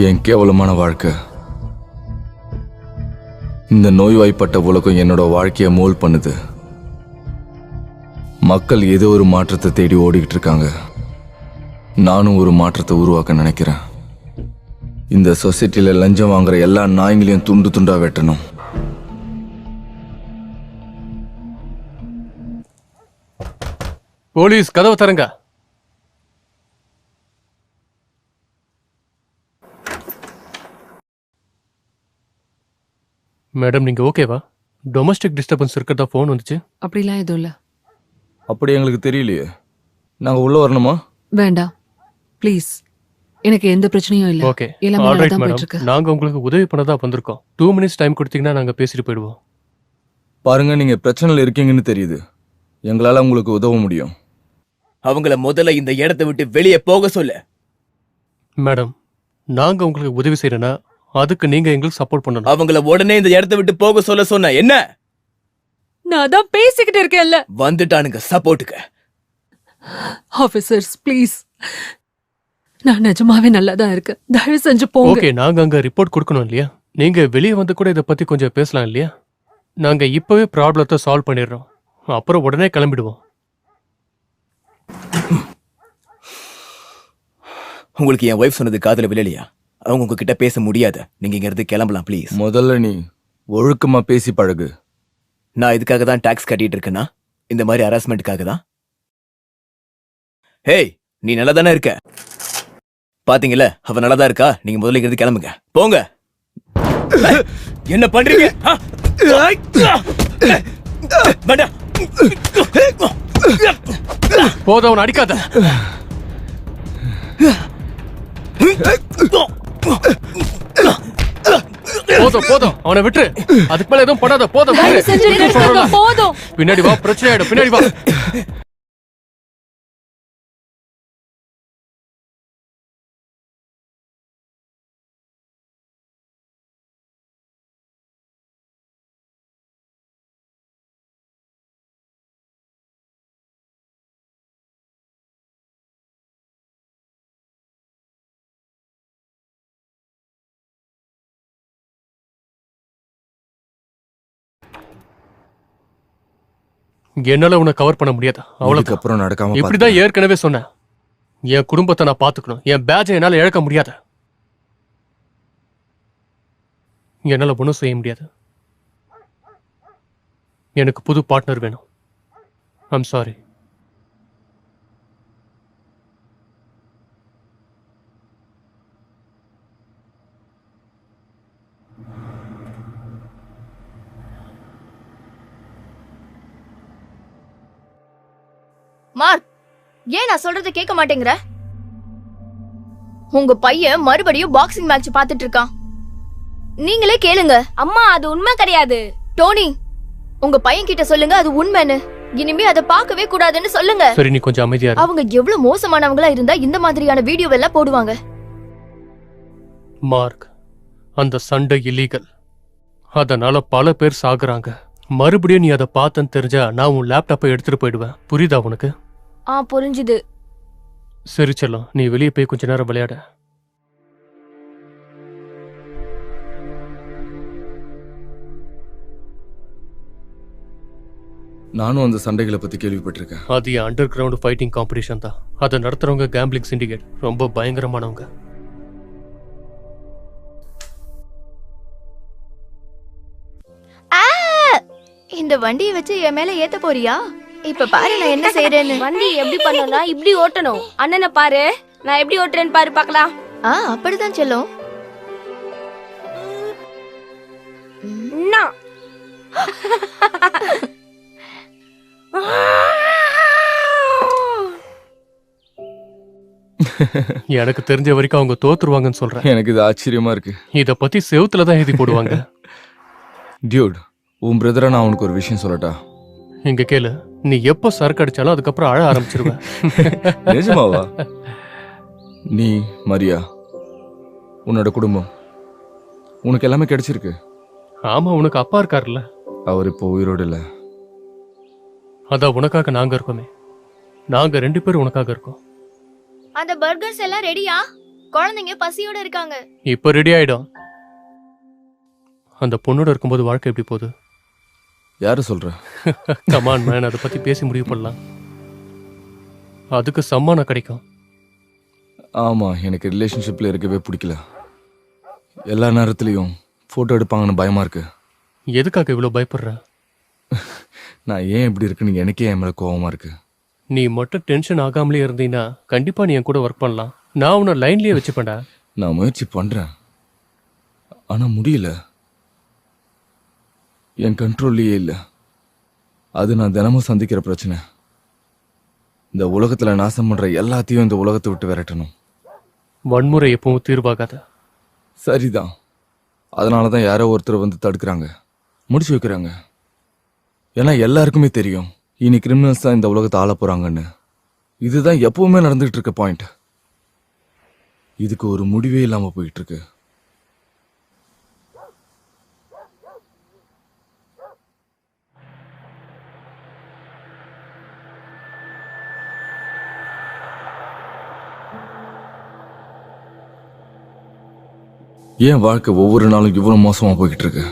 என் கேவலமான வாழ்க்கை. இந்த நோய்வாய்ப்பட்ட உலகம் என்னோட வாழ்க்கையை மோல் பண்ணுது. மக்கள் ஏதோ ஒரு மாற்றத்தை தேடி ஓடிக்கிட்டு இருக்காங்க. நானும் ஒரு மாற்றத்தை உருவாக்க நினைக்கிறேன். இந்த சொசைட்டில லஞ்சம் வாங்குற எல்லா நாய்களையும் துண்டு துண்டா வெட்டணும். போலீஸ், கதவை தரங்க. மேடம், நீங்க ஓகேவா? டொமஸ்டிக் டிஸ்டர்பன்ஸ் இருக்கிறதா ஃபோன் வந்துச்சு. அப்படிலாம் எதுவும் இல்ல. அப்படி எங்களுக்கு தெரியலையே. நாங்க உள்ள வரணுமா? வேண்டாம் ப்ளீஸ். எனக்கு எந்த பிரச்சனையும் இல்ல. ஓகே, எல்லாமே ஆல்ரைட் நல்லா தான் போயிட்டு மேடம். இருக்கு. நாங்க உங்களுக்கு உதவி பண்ணதா வந்திருக்கோம். 2 minutes டைம் கொடுத்தீங்கன்னா நாங்க பேசிட்டு போயிடுவோம். பாருங்க, நீங்க பிரச்சனையில் இருக்கீங்கன்னு தெரியுது. எங்களால உங்களுக்கு உதவ முடியும். அவங்கள முதல்ல இந்த இடத்தை விட்டு வெளியே போக சொல்லு. மேடம், நாங்க உங்களுக்கு உதவி செய்யறேன்னா அதுக்கு நீங்க எங்களுக்கு சப்போர்ட் பண்ணணும். அவங்கள உடனே இந்த இடத்தை விட்டு போக சொல்ல சொன்ன என்ன? நான் தான் பேசிக்கிட்டு இருக்கேன்ல. வந்துட்டானுங்க சப்போர்ட்டுக்கு. ஆபீசர்ஸ் ப்ளீஸ், நான் நிஜமாவே நல்லா தான் இருக்கேன். தயவு செஞ்சு போங்க. ஓகே, நாங்க அங்க ரிப்போர்ட் கொடுக்கணும் இல்லையா? நீங்க வெளியே வந்து கூட இதை பத்தி கொஞ்சம் பேசலாம் இல்லையா? நாங்க இப்பவே ப்ராப்ளத்தை சால்வ் பண்ணிடுறோம், அப்புறம் உடனே கிளம்பிடுவோம். உங்களுக்கு என் வைஃப் சொன்னது காதுல விழலையா? அவங்க உங்ககிட்ட பேச முடியாது. நீங்க இங்க இருந்து கிளம்பலாம் ப்ளீஸ். முதல்ல நீ ஒழுக்கமா பேசி பழகு. நான் இதுக்காக தான் டாக்ஸ் கட்டிட்டு இருக்கேனா? இந்த மாதிரி ஹராஸ்மெண்ட்டுக்காக தான். ஹேய், நீ நல்லா தானே இருக்க? பாத்தீங்கல்ல, அவ நல்லா தான் இருக்கா. நீங்க முதல்ல இங்க இருந்து கிளம்புங்க, போங்க. என்ன பண்றீங்க? வேண்டாம். போதும், அவனை அடிக்காத. போதும் போதும், அவனை விட்டு. அதுக்கு மேல எதுவும் பண்ணாத. போதும், தயவு செஞ்சு நிறுத்துங்க, போதும். பின்னாடி வா, பிரச்சனை ஆயிடும். பின்னாடி வா. என்னால உன்னை கவர் பண்ண முடியாது. அவ்வளவுக்கு அப்புறம் நடக்காம இப்படிதான் ஏற்கனவே சொன்னேன். என் குடும்பத்தை நான் பாத்துக்கணும். என் பேட்சை என்னால இழக்க முடியாது. என்னால ஒன்றும் செய்ய முடியாது. எனக்கு புது பார்ட்னர் வேணும். I'm sorry. மார்க், ஏன் நான் சொல்றதை கேட்க மாட்டேங்கிற? உங்க பையன் மறுபடியும் பாக்ஸிங் மேட்ச் பாத்துட்டு இருக்கான். நீங்களே கேளுங்க. அம்மா, அது உண்மை கிடையாது. டோனி, உங்க பையன் கிட்ட சொல்லுங்க அது உண்மைன்னு. இனிமே அதை பார்க்கவே கூடாதுன்னு சொல்லுங்க. சரி, நீ கொஞ்சம் அமைதியா இரு. அவங்க எவ்வளவு மோசமானவங்களா இருந்தா இந்த மாதிரியான வீடியோ எல்லாம் போடுவாங்க. மார்க், அந்த சண்டை இல்லீகல். அதனால பல பேர் சாகுறாங்க. மறுபடியும் நீ அதை பார்த்தன்னு தெரிஞ்சா நான் உன் லேப்டாப்பை எடுத்துட்டு போயிடுவேன். புரியுதா உனக்கு? புரிஞ்சுது. சரி செல்லம், நீ வெளியே போய் கொஞ்ச நேரம் விளையாட. நானும் அந்த சண்டைகளை பத்தி கேள்விப்பட்டிருக்கேன். அது அண்டர் கிரவுண்ட் ஃபைட்டிங் காம்படிஷன் தான். அதை நடத்துறவங்க கேம்பிளிங் சிண்டிகேட். ரொம்ப பயங்கரமானவங்க. இந்த வண்டியை வச்சு என் மேல ஏத்த போறியா? இப்ப பாரு நான் என்ன செய்யறேன்னு. வண்டி எப்படி பண்ணனா இப்படி ஓட்டணும். அண்ணனை பாரு, நான் எப்படி ஓட்டுறேன்னு பாரு பார்க்கலாம். அப்படிதான் செல்லும். எனக்கு தெரிஞ்ச வரைக்கும் அவங்க தோத்துருவாங்கன்னு சொல்றேன். எனக்கு இது ஆச்சரியமா இருக்கு. இத பத்தி செவுத்துல தான் எழுதி போடுவாங்க. டியூட், உன் பிரதரை நான் உனக்கு ஒரு விஷயம் சொல்லட்டா? இங்க கேளு. நீ எப்ப சரக்கு அடிச்சாலும் அதுக்கப்புறம் அழ ஆரம்பிச்சிருவ. நிஜமாவா? நீ, மரியா, உன்னோட குடும்பம், உனக்கு எல்லாமே கிடைச்சிருக்கு. ஆமா, உனக்கு அப்பா இருக்காருல்ல. அவர் இப்போ உயிரோடு இல்ல. அதான் உனக்காக நாங்க இருக்கோமே. நாங்க 2 பேரும் உனக்காக இருக்கோம். அந்த பர்கர்ஸ் எல்லாம் ரெடியா? குழந்தைங்க பசியோட இருக்காங்க. இப்ப ரெடி ஆயிடும். அந்த பொண்ணோட இருக்கும்போது வாழ்க்கை எப்படி போகுது? யாரு சொல்ற? கமான் மேன், அதை பத்தி பேசி முடிவு பண்ணலாம். அதுக்கு சம்மானம் கிடைக்கும். ஆமா, எனக்கு ரிலேஷன்ஷிப்ல இருக்கவே பிடிக்கல. எல்லா நேரத்துலயும் போட்டோ எடுப்பாங்கன்னு பயமா இருக்கு. எதுக்காக இவ்வளவு பயப்படுற? நான் ஏன் இப்படி இருக்குன்னு எனக்கே என் மேல கோவமா இருக்கு. நீ மட்டும் டென்ஷன் ஆகாமலே இருந்தீங்கன்னா கண்டிப்பா நீ என் கூட ஒர்க் பண்ணலாம். நான் உன்னை லைன்லயே வச்சுப்பேன்டா. நான் முயற்சி பண்றேன், ஆனா முடியல. என் கண்ட்ரோல்லையே இல்லை. அது நான் தினமும் சந்திக்கிற பிரச்சனை. இந்த உலகத்துல நாசம் பண்ற எல்லாத்தையும் இந்த உலகத்தை விட்டு விரட்டணும். வன்முறை எப்பவும் தீர்வாகாத. சரிதான், அதனாலதான் யாரோ ஒருத்தர் வந்து தடுக்கிறாங்க, முடிச்சு வைக்கிறாங்க. ஏன்னா எல்லாருக்குமே தெரியும் இனி கிரிமினல்ஸ் தான் இந்த உலகத்தை ஆள போறாங்கன்னு. இதுதான் எப்பவுமே நடந்துகிட்டு இருக்க பாயிண்ட். இதுக்கு ஒரு முடிவே இல்லாம போயிட்டு இருக்கு. ஏன் வாழ்க்கை ஒவ்வொரு நாளும் இவ்வளவு மோசமா போய்கிட்டு இருக்கு?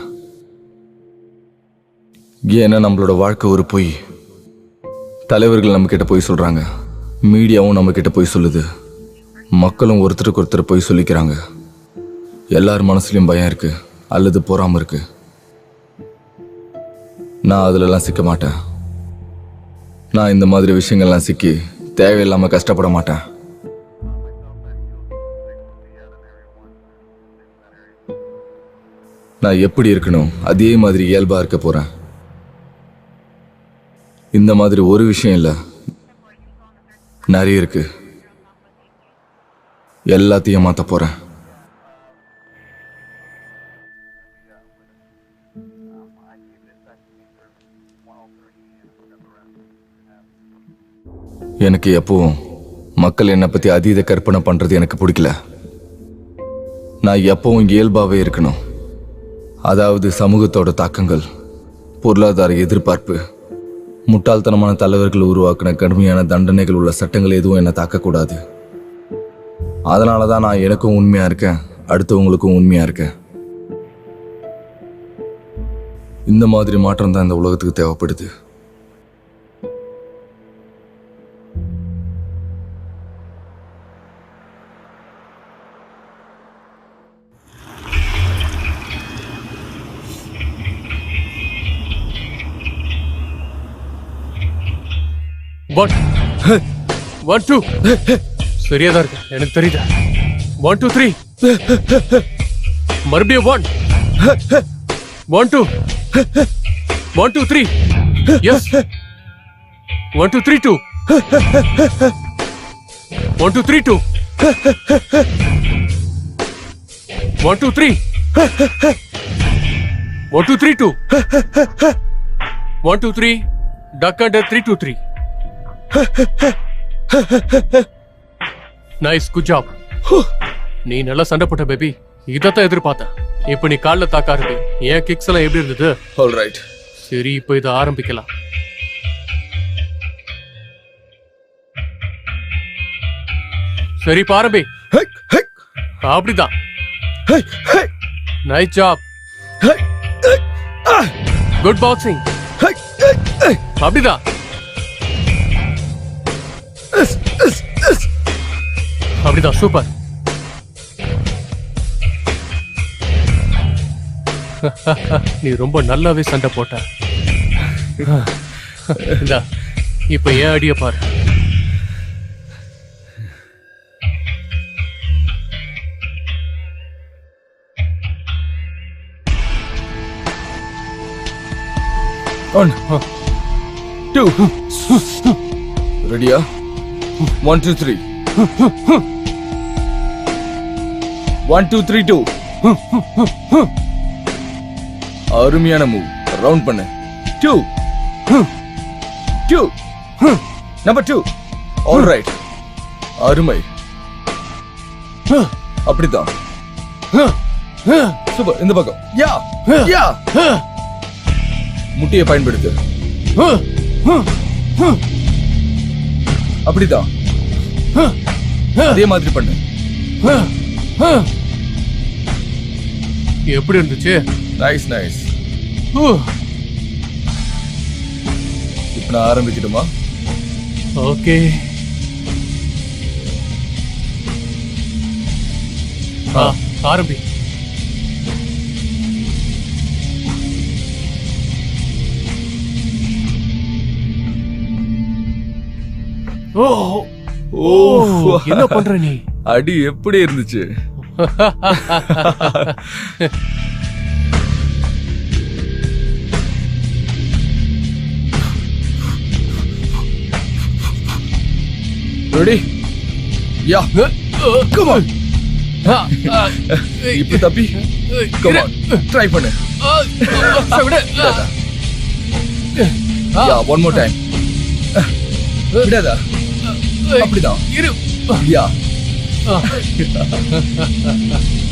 ஏன்னா நம்மளோட வாழ்க்கை ஒரு பொய். தலைவர்கள் நம்ம கிட்ட போய் சொல்றாங்க, மீடியாவும் நம்ம கிட்ட போய் சொல்லுது, மக்களும் ஒருத்தருக்கு ஒருத்தர் போய் சொல்லிக்கிறாங்க. எல்லார் மனசுலயும் பயம் இருக்கு அல்லது பொறாம இருக்கு. நான் அதுலலாம் சிக்க மாட்டேன். நான் இந்த மாதிரி விஷயங்கள்லாம் சிக்கி தேவையில்லாம கஷ்டப்பட மாட்டேன். நான் எப்படி இருக்கணும் அதே மாதிரி இயல்பா இருக்க போறேன். இந்த மாதிரி ஒரு விஷயம் இல்ல, நிறைய இருக்கு. எல்லாத்தையும் மாத்த போறேன். எனக்கு எப்பவும் மக்கள் என்னை பத்தி அதீத கற்பனை பண்றது எனக்கு பிடிக்கல. நான் எப்பவும் இயல்பாவே இருக்கணும். அதாவது சமூகத்தோட தாக்கங்கள், பொருளாதார எதிர்பார்ப்பு, முட்டாள்தனமான தலைவர்கள் உருவாக்கின கடுமையான தண்டனைகள் உள்ள சட்டங்கள் எதுவும் என்னை தாக்கக்கூடாது. அதனால தான் நான் எனக்கும் உண்மையா இருக்கேன், அடுத்தவங்களுக்கும் உண்மையா இருக்கேன். இந்த மாதிரி மாற்றம் தான் இந்த உலகத்துக்கு தேவைப்படுது. ஒன் டூ சரியாதான் இருக்கு, எனக்கு தெரியுது. 1 2 3 மறுபடியும் 1 1 2 1 2 3 S 1 2 3 2 1 2 3 2 1 2 3 1 2 3 2 1 2 3 duck under 3 2 3. Nice, good job. நீ நல்லா சண்டை போட்ட பேபி, இதத்தான் எதிர்பார்த்தேன். இப்ப நீ கால்ல தாக்கா இருக்கு. ஏன் கிக்ஸ் எல்லாம் எப்படி இருந்தது? ஆல்ரைட். சரி, இப்ப இதை ஆரம்பிக்கலாம். சரி, இப்ப ஆரம்பி. அப்படிதான். Nice job. Good boxing. அப்படிதான். அப்படிதான், சூப்பர். நீ ரொம்ப நல்லாவே சண்டை போட்ட. இந்தா, இப்ப ஏன் அடிய பாரு. One, two, ரெடியா? 1 2 3 1 2 3 2. அருமையான மூவ். ரவுண்ட் பண்ணு. 2 2 நம்பர் 2. ஆல்ரைட், அருமை. அப்படிதான், சூப்பர். இந்த பக்கம். யா யா, முட்டியை பயன்படுத்து. அப்படிதான், அதே மாதிரி பண்ணு. எப்படி இருந்துச்சு? Nice nice. இப்ப நான் ஆரம்பிக்கட்டுமா? ஓகே. ஆரம்பி. ஓ ஓ, என்ன பண்ற நீ? அடி எப்படி இருந்துச்சு? ரெடி? Yeah, come on. இப்ப தப்பி. கம் ஆன், ட்ரை பண்ணு. யா, ஒன் மோர் டைம். விடாதா? அப்படிதான். இரு. யா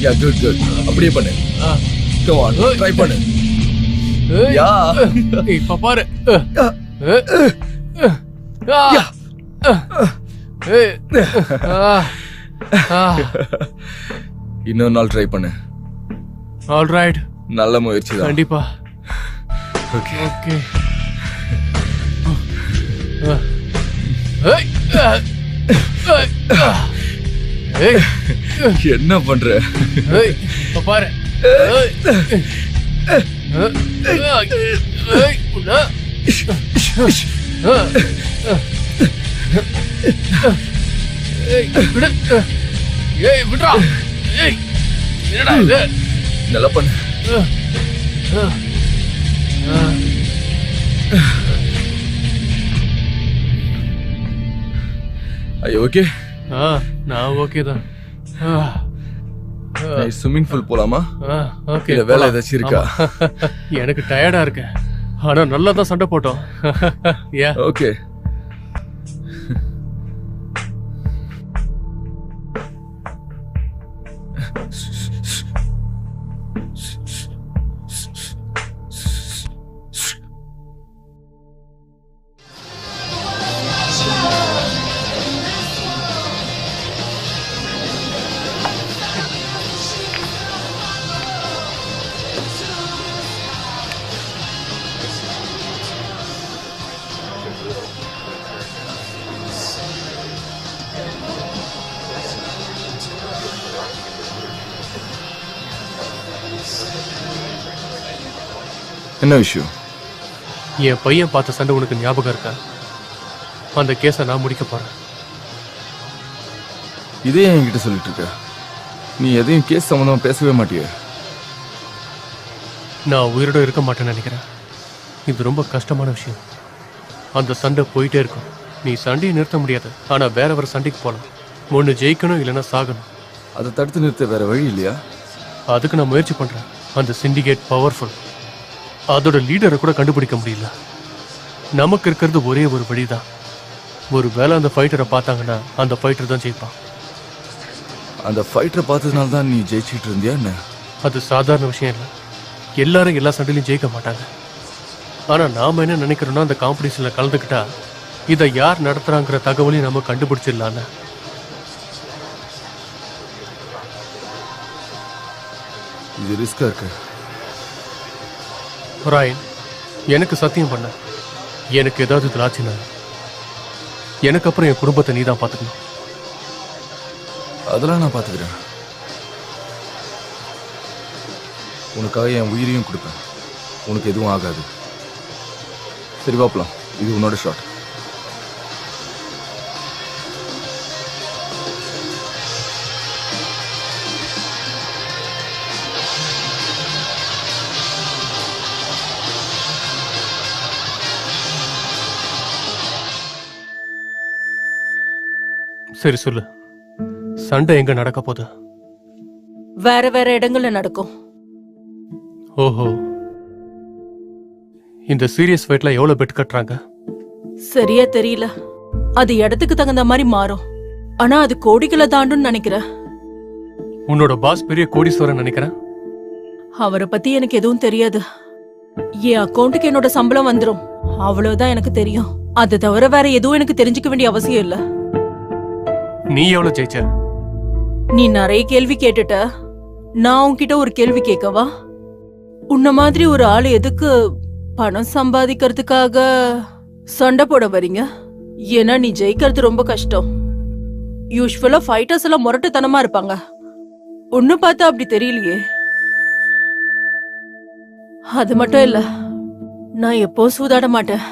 யா, குட் குட். அப்படியே பண்ணு. கம் ஆன், ட்ரை பண்ணு. யா, இப்ப பாரு. இன்னொரு நாள் ட்ரை பண்ணு. ஆல்ரைட். நல்ல முயற்சி தான். கண்டிப்பா. Okay okay. என்ன பண்ற? இப்ப பாரு. விட்றா. என்னடா இது? நல்லா பண்ணு. ஐயோ, ஓகே. நான் ஓகே தான். ஸ்விம்மிங் பூல் போலாமா? ஓகே. இல்ல வேலை ஏதாச்சும் இருக்கா? எனக்கு டயர்டா இருக்கு. ஆனா நல்லா தான் சண்டை போட்டோம். யா. ஓகே. என்ன விஷயம்? என் பையன் பார்த்த சண்டை உனக்கு ஞாபகம் இருக்கா? அந்த கேஸை நான் முடிக்க போறேன். இதே என்கிட்ட சொல்லிட்டு இருக்க. நீ எதையும் கேஸ் சம்பந்தமா பேசவே மாட்டிய. நான் உயிரோட இருக்க மாட்டேன்னு நினைக்கிறேன். இது ரொம்ப கஷ்டமான விஷயம். அந்த சண்டை போயிட்டே இருக்கும். நீ சண்டையை நிறுத்த முடியாது. ஆனா வேற வேற சண்டைக்கு போகலாம். ஒன்று ஜெயிக்கணும், இல்லைன்னா சாகணும். அதை தடுத்து நிறுத்த வேற வழி இல்லையா? அதுக்கு நான் முயற்சி பண்றேன். அந்த சிண்டிகேட் பவர்ஃபுல். அதோட லீடரை கூட கண்டுபிடிக்க முடியல. நமக்கு இருக்கிறது ஒரே ஒரு வழிதான். ஒரு வேளை அந்த ஃபைட்டரை பார்த்தாங்கன்னா அந்த ஃபைட்டர் தான் ஜெயிப்பான். அந்த ஃபைட்டரை பார்த்ததுனால தான் நீ ஜெயிச்சுட்டு இருந்தியா என்ன? அது சாதாரண விஷயம் இல்லை. எல்லாரும் எல்லா சண்டையிலும் ஜெயிக்க மாட்டாங்க. ஆனா நாம என்ன நினைக்கிறோம்னா, அந்த காம்படிஷன்ல கலந்துக்கிட்டா இதை யார் நடத்துறாங்கிற தகவலையும் நம்ம கண்டுபிடிச்சிடலான்னு. இது ரிஸ்கா இருக்கு. ராயன், எனக்கு சத்தியம் பண்ண, எனக்கு ஏதாவது இதில் ஆச்சுன்னா எனக்கு அப்புறம் என் குடும்பத்தை நீ தான் பார்த்துக்கணும். அதெல்லாம் நான் பார்த்துக்கிறேன். உனக்காக என் உயிரையும் கொடுப்பேன். உனக்கு எதுவும் ஆகாது. சரி, பார்க்கலாம். இது உன்னோட ஷாட். சரி சொல்லு, சண்டை எங்க நடக்க போகுது? வேற வேற இடங்கள்ல நடக்கும். ஓஹோ, இந்த சீரியஸ் ஃபைட்ல எவ்வளவு பெட் கட்டுறாங்க? சரியா தெரியல. அது இடத்துக்கு தகுந்த மாதிரி மாறும். ஆனா அது கோடிகளை தாண்டும்னு நினைக்கிறேன். உன்னோட பாஸ் பெரிய கோடீஸ்வரன் நினைக்கிறேன். அவரை பத்தி எனக்கு எதுவும் தெரியாது. என் அக்கௌண்ட்டுக்கு என்னோட சம்பளம் வந்துரும், அவ்வளவுதான் எனக்கு தெரியும். அது தவிர வேற எதுவும் எனக்கு தெரிஞ்சுக்க வேண்டிய அவசியம் இல்ல. நீ எவ்வளவு ஜெயிச்ச? நீ நிறைய கேள்வி கேட்டுட்ட. நான் உன்கிட்ட ஒரு கேள்வி கேட்கவா? உன்ன மாதிரி ஒரு ஆள் எதுக்கு பணம் சம்பாதிக்கிறதுக்காக சண்டை போட வரீங்க? ஏன்னா நீ ஜெயிக்கிறது ரொம்ப கஷ்டம். யூஸ்வலா ஃபைட்டர்ஸ் எல்லாம் முரட்டுத்தனமா இருப்பாங்க. ஒன்னு பார்த்தா அப்படி தெரியலையே. அது மட்டும் இல்ல, நான் எப்போ சூதாட மாட்டேன்.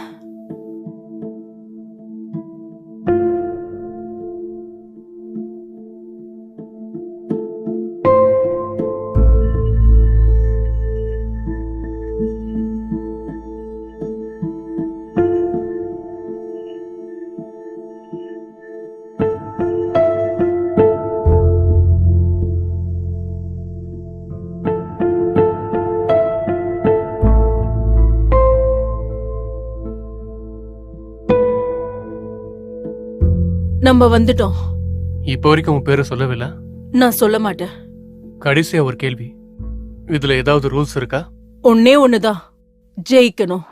நம்ம வந்துட்டோம். இப்போ வரைக்கும் உன் பேரை சொல்லவில்லை. நான் சொல்ல மாட்டேன். கடைசியா ஒரு கேள்வி, இதுல ஏதாவது ரூல்ஸ் இருக்கா? ஒன்னே ஒண்ணுதான், ஜெயிக்கணும்.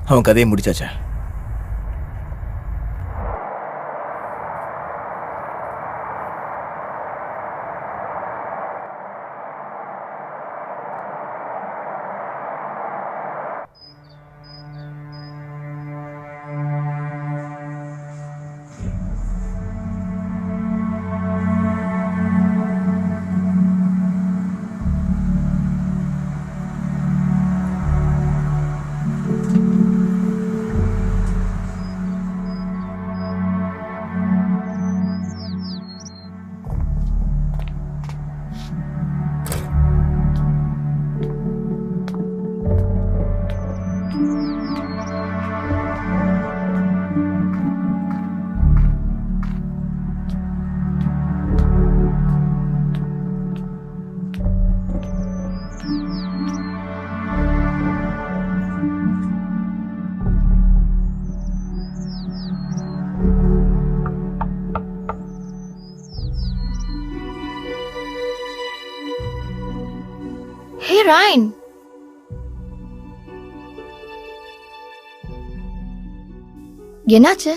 அவன் கதையை முடிச்சாச்சா? ராயன், என்னாச்சு?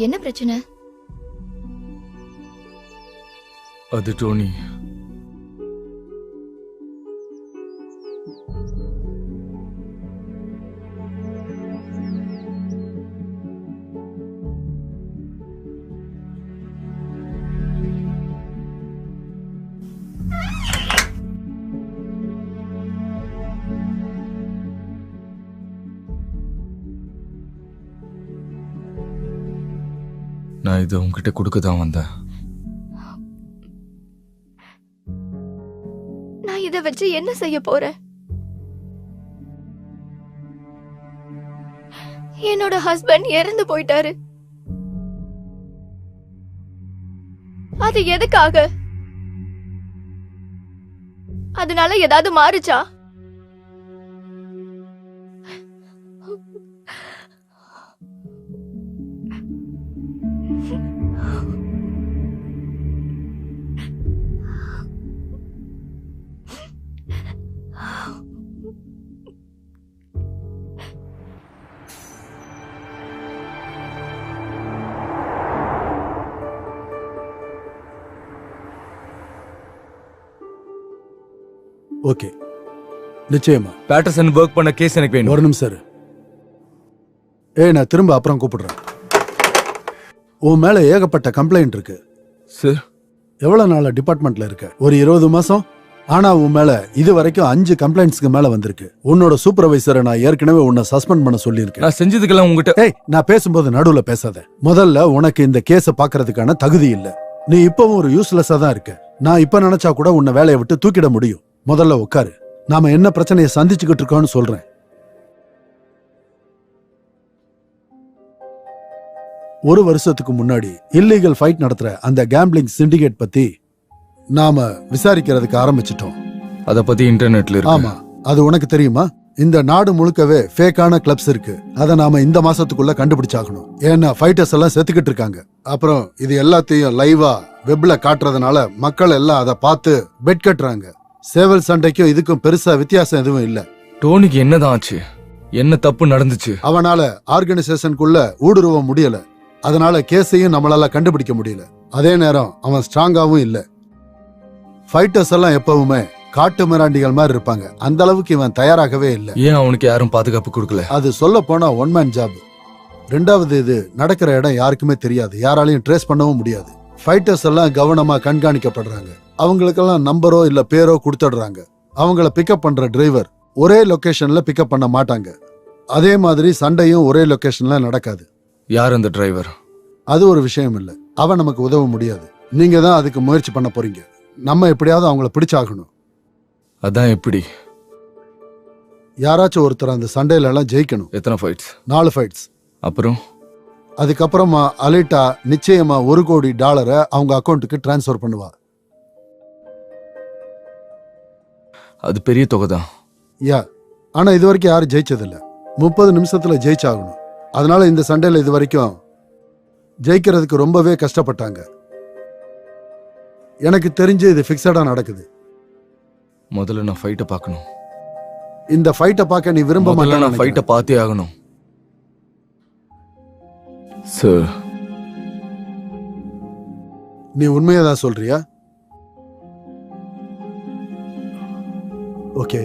என்ன பிரச்சனை? அது டோனி, நான் இதை உங்ககிட்ட கொடுக்க தான் வந்தேன். நான் இதை வச்சு என்ன செய்ய போறேன்? என்னோட ஹஸ்பண்ட் இறந்து போயிட்டாரு. அது எதுக்காக? அதனால ஏதாவது மாறுச்சா? ஓகே, நிச்சயமா. பேட்டர்சன் ஒர்க் பண்ண கேஸ் எனக்கு வேணும். ஒரு நிமிஷம் இரு. நான் திரும்ப அப்புறம் கூப்பிடுறேன். உன் மேல ஏகப்பட்ட கம்ப்ளைண்ட் இருக்கு. சார், எவ்வளவு நாளா டிபார்ட்மெண்ட்ல இருக்க? ஒரு 20 மாசம். ஆனா உன் மேல இது வரைக்கும் 5 கம்ப்ளைண்ட்ஸ்க்கு மேல வந்திருக்கு. உன்னோட சூப்பர்வைசரை நான் ஏற்கனவே உன்னை சஸ்பெண்ட் பண்ண சொல்லியிருக்கேன். நான் செஞ்சதுக்கெல்லாம் உங்ககிட்ட நான் பேசும்போது நடுவுல பேசாத. முதல்ல உனக்கு இந்த கேஸ பாக்குறதுக்கான தகுதி இல்ல. நீ இப்பவும் ஒரு யூஸ்லெஸ்ஸா தான் இருக்க. நான் இப்ப நினைச்சா கூட உன்னை வேலையை விட்டு தூக்கிட முடியும். முதல்ல உட்காரு. நாம என்ன பிரச்சனையை சந்திச்சுக்கிட்டு இருக்கோம்னு சொல்றேன். ஒரு வருஷத்துக்கு முன்னாடி இல்லீகல் ஃபைட் நடத்துற அந்த கேம்பிளிங் சிண்டிகேட் பத்தி நாம விசாரிக்கிறதுக்கு ஆரம்பிச்சிட்டோம். அத பத்தி இன்டர்நெட்ல இருக்கு. ஆமா, அது உனக்கு தெரியுமா? இந்த நாடு முழுக்கவே ஃபேக்கான கிளப்ஸ் இருக்கு. அதை நாம இந்த மாசத்துக்குள்ள கண்டுபிடிச்சாகணும். ஏன்னா ஃபைட்டர்ஸ் எல்லாம் செத்துக்கிட்டு இருக்காங்க. அப்புறம் இது எல்லாத்தையும் லைவா வெப்ல காட்டுறதுனால மக்கள் எல்லாம் அதை பார்த்து பெட் கட்டுறாங்க. சேவல் சண்டைக்கும் இதுக்கும் பெருசா வித்தியாசம் எதுவும் இல்ல. டோனிக்கு என்னதான் ஆச்சு? என்ன தப்பு நடந்துச்சு? அவனால ஆர்கனைசேஷனுக்குள்ள ஊடுருவ முடியல. அதனால கேஸையும் நம்மளால கண்டுபிடிக்க முடியல. அதே நேரம் அவன் ஸ்ட்ராங்காவும் இல்ல. ஃபைட்டர்ஸ் எல்லாம் எப்பவுமே காட்டு மிராண்டிகள் மாதிரி இருப்பாங்க. அந்த அளவுக்கு இவன் தயாராகவே இல்ல. ஏன் அவனுக்கு யாரும் பாதுகாப்பு கொடுக்கல? அது சொல்ல போனா ஒன் மேன் ஜாப். ரெண்டாவது, இது நடக்கிற இடம் யாருக்குமே தெரியாது. யாராலையும் ட்ரேஸ் பண்ணவும் முடியாது. ஃபைட்டர்ஸ் எல்லாம் கவனமா கண்காணிக்கப்படுறாங்க. அவங்களுக்கெல்லாம் நம்பரோ இல்ல பேரோ கொடுத்துடுறாங்க. அவங்கள பிக்கப் பண்ற டிரைவர் ஒரே லொகேஷன்ல பிக்கப் பண்ண மாட்டாங்க. அதே மாதிரி சண்டையும் ஒரே லொகேஷன்ல நடக்காது. யார் அந்த டிரைவர்? அது ஒரு விஷயம் இல்ல. அவன் நமக்கு உதவ முடியாது. நீங்க தான் அதுக்கு முயற்சி பண்ண போறீங்க. நம்ம எப்படியாவது அவங்கள பிடிச்சாகணும். அதான் எப்படி? யாராச்சும் ஒருத்தர் அந்த சண்டையில எல்லாம் ஜெயிக்கணும். எத்தனை ஃபைட்ஸ்? 4 ஃபைட்ஸ். அப்புறம் அதுக்கப்புறமா அலிட்டா நிச்சயமா $1 கோடி அவங்க அக்கௌண்ட்டுக்கு டிரான்ஸ்ஃபர் பண்ணுவா. அது பெரிய தொகை தான். ஆனா இது வரைக்கும் யாரும் ஜெயிச்சதில்ல. 30 நிமிஷத்துல ஜெயிச்சாகணும். அதனால இந்த சண்டையில இது வரைக்கும் ஜெயிக்கிறதுக்கு ரொம்பவே கஷ்டப்பட்டாங்க. எனக்கு தெரிஞ்சு இது பிக்ஸடா நடக்குது. முதல்ல நான் ஃபைட்டை பார்க்கணும். இந்த ஃபைட்டை பார்க்க நீ விரும்ப முதல்ல நான் மாட்டேன். ஃபைட்டை பார்த்தே ஆகணும். சார், நீ உண்மையதான் சொல்றியா? ஓகே.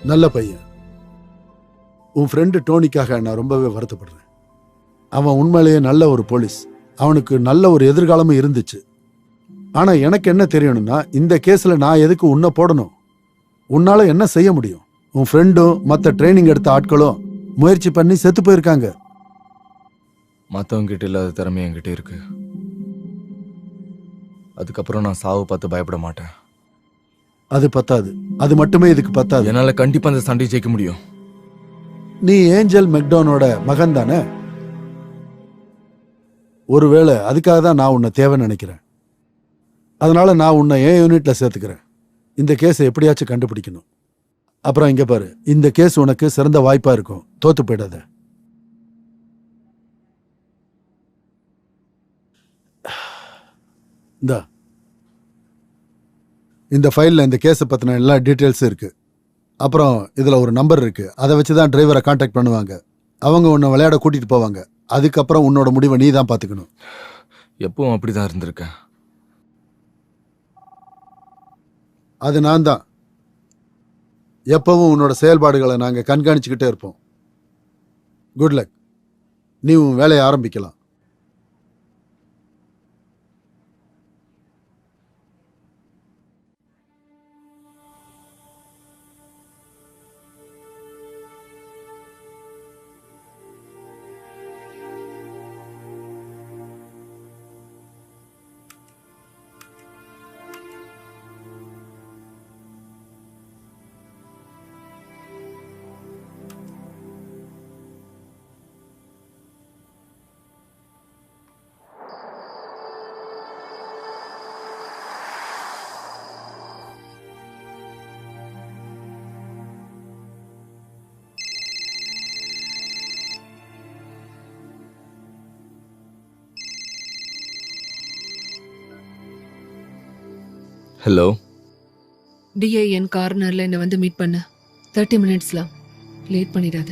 நல்ல பையன். உன் ஃப்ரெண்டு டோனிக்காக நான் ரொம்பவே வருத்தப்படுறேன். அவன் உண்மையிலேயே நல்ல ஒரு போலீஸ். அவனுக்கு நல்ல ஒரு எதிர்காலமும் இருந்துச்சு. ஆனா எனக்கு என்ன தெரியணும்னா, இந்த கேஸ்ல நான் எதுக்கு உன்னை போடணும்? உன்னால என்ன செய்ய முடியும்? உன் ஃப்ரெண்டும் மற்ற ட்ரைனிங் எடுத்த ஆட்களும் முயற்சி பண்ணி செத்து போயிருக்காங்க. மற்றவங்க கிட்ட இல்லாத திறமை என்கிட்ட இருக்கு. அதுக்கப்புறம் நான் சாவு பார்த்து பயப்பட மாட்டேன். அது பத்தாது. அது மட்டுமே இதுக்கு பத்தாது. என்னால கண்டிப்பா அந்த சண்டையை ஜெயிக்க முடியும். நீ ஏஞ்சல் மெக்டோனோட மகன் தானே? ஒருவேளை அதுக்காக தான் நான் உன்னை தேவைன்னு நினைக்கிறேன். அதனால நான் உன்னை என் யூனிட்ல சேர்த்துக்கிறேன். இந்த கேஸை எப்படியாச்சும் கண்டுபிடிக்கணும். அப்புறம் இங்க பாரு, இந்த கேஸ் உனக்கு சிறந்த வாய்ப்பா இருக்கும். தோத்து போயிடாத. இந்த ஃபைல்ல இந்த கேஸை பத்தின எல்லா டீட்டெயில்ஸும் இருக்கு. அப்புறம் இதுல ஒரு நம்பர் இருக்கு. அதை வச்சுதான் டிரைவரை கான்டாக்ட் பண்ணுவாங்க. அவங்க உன்னை விளையாட கூட்டிட்டு போவாங்க. அதுக்கப்புறம் உன்னோட முடிவை நீ தான் பாத்துக்கணும். எப்பவும் அப்படிதான் இருந்திருக்கேன். அது நான் தான். எப்பவும் உன்னோட செயல்பாடுகளை நாங்க கண்காணிச்சுக்கிட்டே இருப்போம். Good luck. நீ உன் வேலையை ஆரம்பிக்கலாம். ஹலோ, டிஐஎன் கார்னர்ல என்ன வந்து மீட் பண்ண. 30 மினிட்ஸ்ல. லேட் பண்ணிடாத.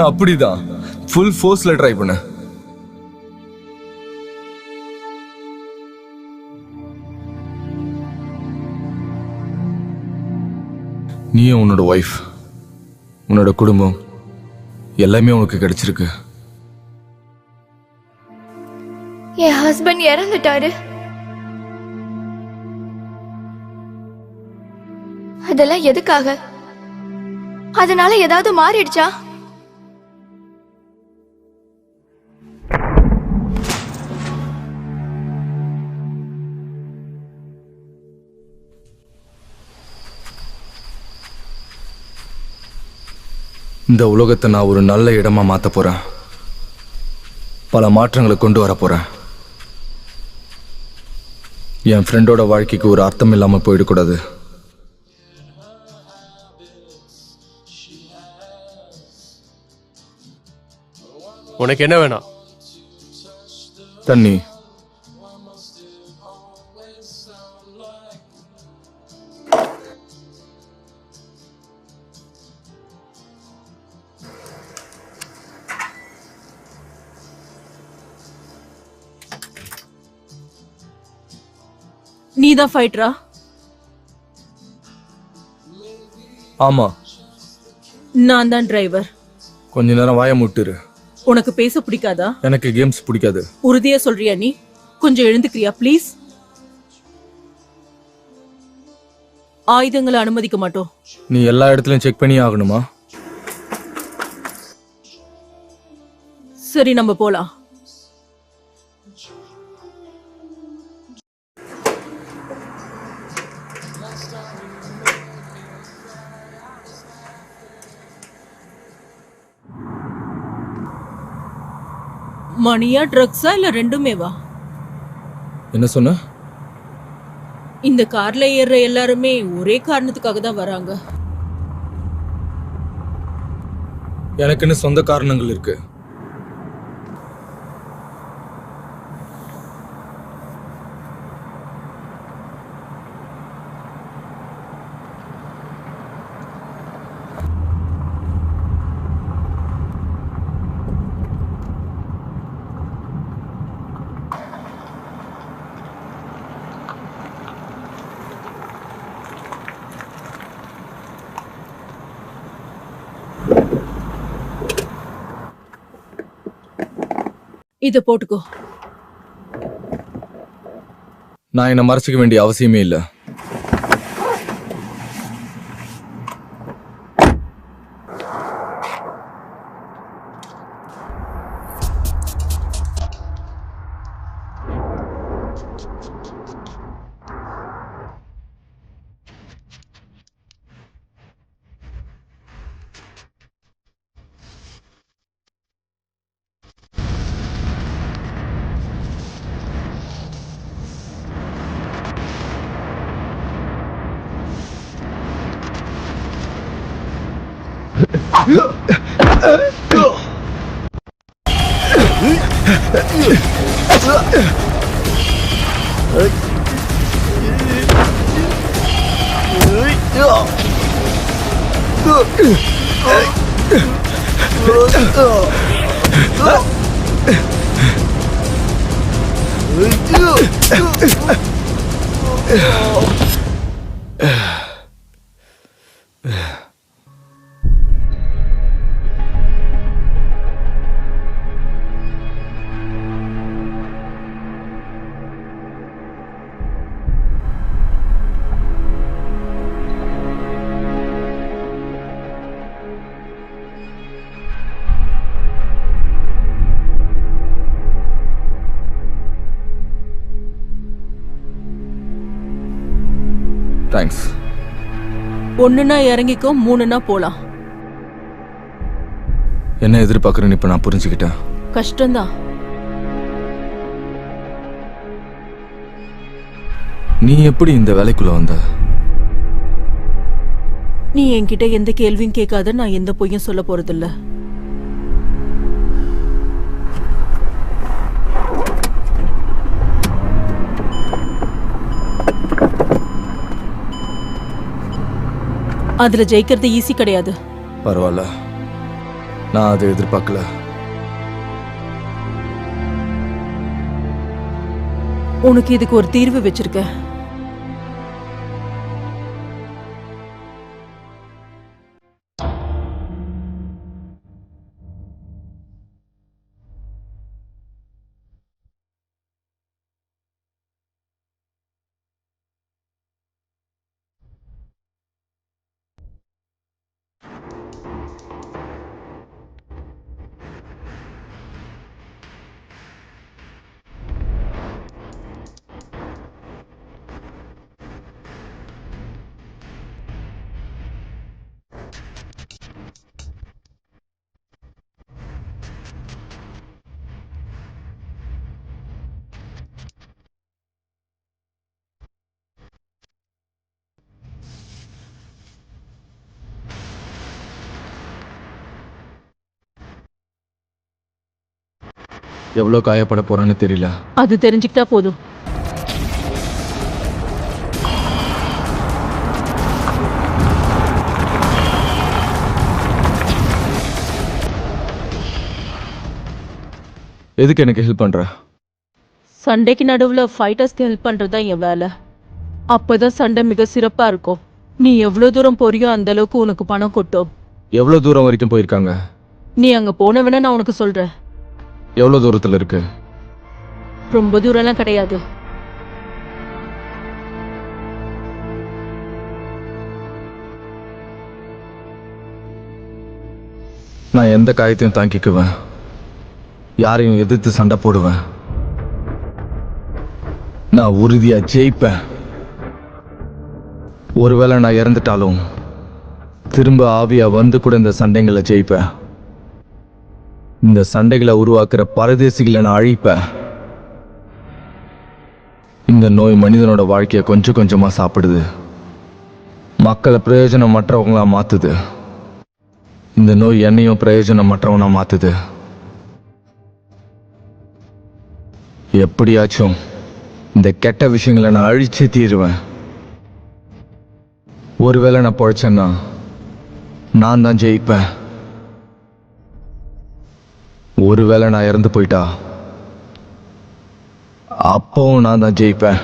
அப்படிதான் ஃபுல் ஃபோர்ஸ்ல ட்ரை பண்ண. நீயும் உன்னோட ஒய்ஃப், உன்னோட குடும்பம் எல்லாமே உனக்கு கிடைச்சிருக்கு. என் ஹஸ்பண்ட் இறந்துட்டாரு. அதெல்லாம் எதுக்காக? அதனால ஏதாவது மாறிடுச்சா? இந்த உலகத்தை நான் ஒரு நல்ல இடமா மாத்த போறேன். பல மாற்றங்களை கொண்டு வர போறேன். என் ஃப்ரெண்டோட வாழ்க்கைக்கு ஒரு அர்த்தம் இல்லாம போயிடக்கூடாது. உனக்கு என்ன வேணும்? தண்ணி. நீதான் ஃபைட்டரா? ஆமா. நான் தான் டிரைவர். கொஞ்ச நேரம் வாய முட்டுரு. உனக்கு பேச பிடிக்காதா? எனக்கு கேம்ஸ் பிடிக்காது. உறுதியா சொல்றியா நீ? கொஞ்சம் எழுந்துக்கிறியா ப்ளீஸ்? ஆயுதங்களை அனுமதிக்க மாட்டோம். நீ எல்லா இடத்துலயும் செக் பண்ணி ஆகணுமா? சரி, நம்ம போலாம். மணியா ட்ரக்ஸா இல்ல ரெண்டுமேவா? என்ன சொன்ன? இந்த கார்ல ஏறுற எல்லாருமே ஒரே காரணத்துக்காக தான் வராங்க. எனக்குன்னு சொந்த காரணங்கள் இருக்கு. இத போட்டுக்கோ. நான் என்ன மறைச்சிக்க வேண்டிய அவசியமே இல்லை. தேங்க்ஸ். ஒண்ணுனா இறங்கிக்கோ, மூணுனா போலாம். என்ன எதிர்பார்க்கறேன்னு இப்ப நான் புரிஞ்சுக்கிட்டேன். கஷ்டம்தான். நீ எப்படி இந்த வேலைக்குள்ள வந்த? நீ என்கிட்ட எந்த கேள்வியும் கேட்காத, நான் எந்த பொய்யும் சொல்ல போறதில்ல. அதுல ஜெயிக்கிறது ஈஸி கிடையாது. பரவாயில்ல, நான் அதை எதிர்பார்க்கல. உனக்கு இதுக்கு ஒரு தீர்வு வச்சிருக்க. எவ்வளோ காயப்பட போறான்னு தெரியல. அது தெரிஞ்சுக்கிட்டா போதும். எதுக்கு எனக்கு ஹெல்ப் பண்ற? சண்டைக்கு நடுவுல ஃபைட்டர்ஸ்க்கு ஹெல்ப் பண்றதுதான் என் வேலை. அப்பதான் சண்டை மிக சிறப்பா இருக்கும். நீ எவ்வளவு தூரம் போறியோ அந்த அளவுக்கு உனக்கு பணம் கொட்டும். எவ்வளோ தூரம் வரைக்கும் போயிருக்காங்க? நீ அங்க போன வேணா நான் உனக்கு சொல்றேன். எவ்வளோ தூரத்தில் இருக்கு? ரொம்ப தூரம்லாம் கிடையாது. நான் எந்த காயத்தையும் தாங்கிக்குவேன். யாரையும் எதிர்த்து சண்டை போடுவேன். நான் உறுதியா ஜெயிப்பேன். ஒருவேளை நான் இறந்துட்டாலும் திரும்ப ஆவியா வந்து கூட இந்த சண்டைகளை ஜெயிப்பேன். இந்த சண்டைகளை உருவாக்குற பரதேசிகளை நான் அழிப்பேன். இந்த நோய் மனிதனோட வாழ்க்கையை கொஞ்சம் கொஞ்சமா சாப்பிடுது. மக்களை பிரயோஜனமற்றவங்களா மாத்துது. இந்த நோய் என்னையும் பிரயோஜனமற்றவனா மாத்துது. எப்படியாச்சும் இந்த கெட்ட விஷயங்களை நான் அழிச்சு தீருவேன். ஒருவேளை நான் பொழைச்சேன்னா நான் தான் ஜெயிப்பேன். ஒருவேளை நான் இறந்து போயிட்டா அப்பவும் நான் தான் ஜெயிப்பேன்.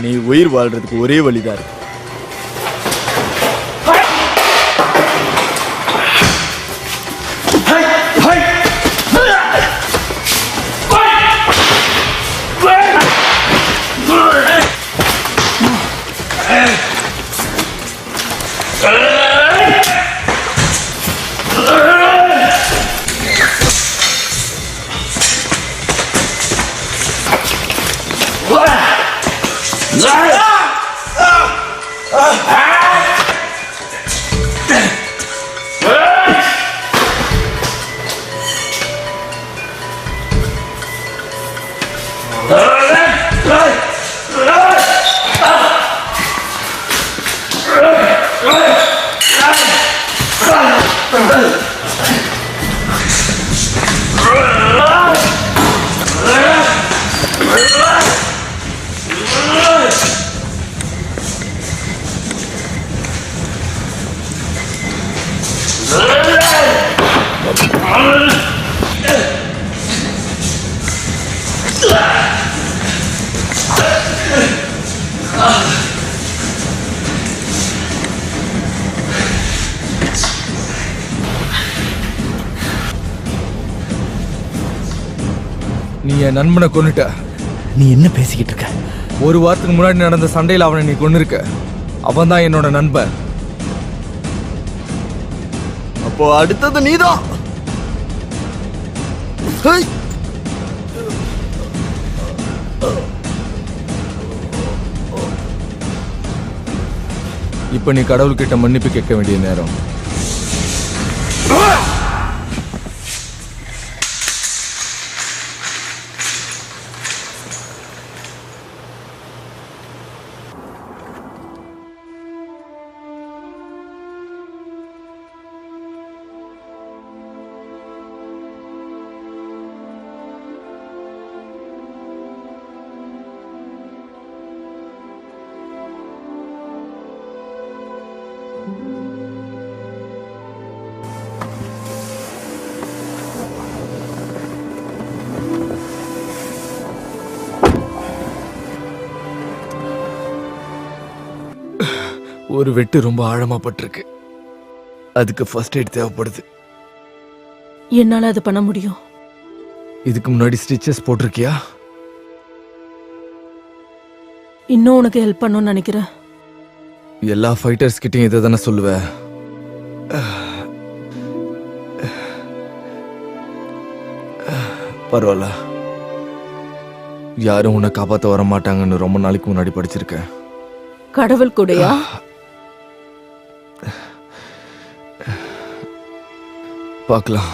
நீ உயிர் வாழ்றதுக்கு ஒரே வழிதான் இருக்கு. நீ என் நண்பனை கொன்னுட்ட. நீ என்ன பேசிக்கிட்டு இருக்க? ஒரு வாரத்துக்கு முன்னாடி நடந்த சண்டையில் அவனை நீ கொன்னிருக்க. அவன் தான் என்னோட நண்பன். அப்போ அடுத்தது நீதான். இப்ப நீ கடவுள்கிட்ட மன்னிப்பு கேட்க வேண்டிய நேரம். ஒரு வெட்டு ரொம்ப ஆழமா பட்டிருக்கு. அதுக்கு ஃபர்ஸ்ட் எய்ட் தேவைப்படுது. என்னால அது பண்ண முடியும். இதுக்கு முன்னாடி ஸ்டிச்சஸ் போட்டிருக்கியா? இன்னும் உனக்கு ஹெல்ப் பண்ணணும்னு நினைக்கிறேன். எல்லா ஃபைட்டர்ஸ் கிட்டையும் இதை தானே சொல்லுவேன். பரவாயில்ல, யாரும் உன்னை காப்பாற்ற வர மாட்டாங்கன்னு ரொம்ப நாளைக்கு முன்னாடி படிச்சிருக்கேன். கடவுள் கூடயா? பார்க்கலாம்.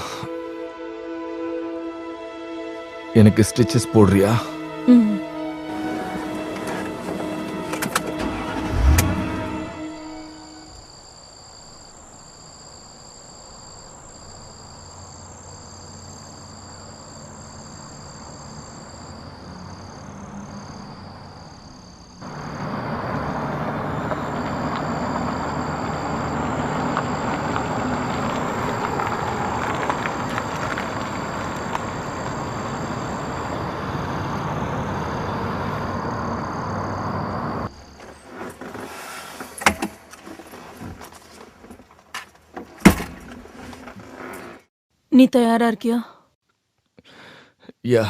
எனக்கு ஸ்டிச்சஸ் போடுறியா? ம். நீ தயாரா இருக்கியா? யா.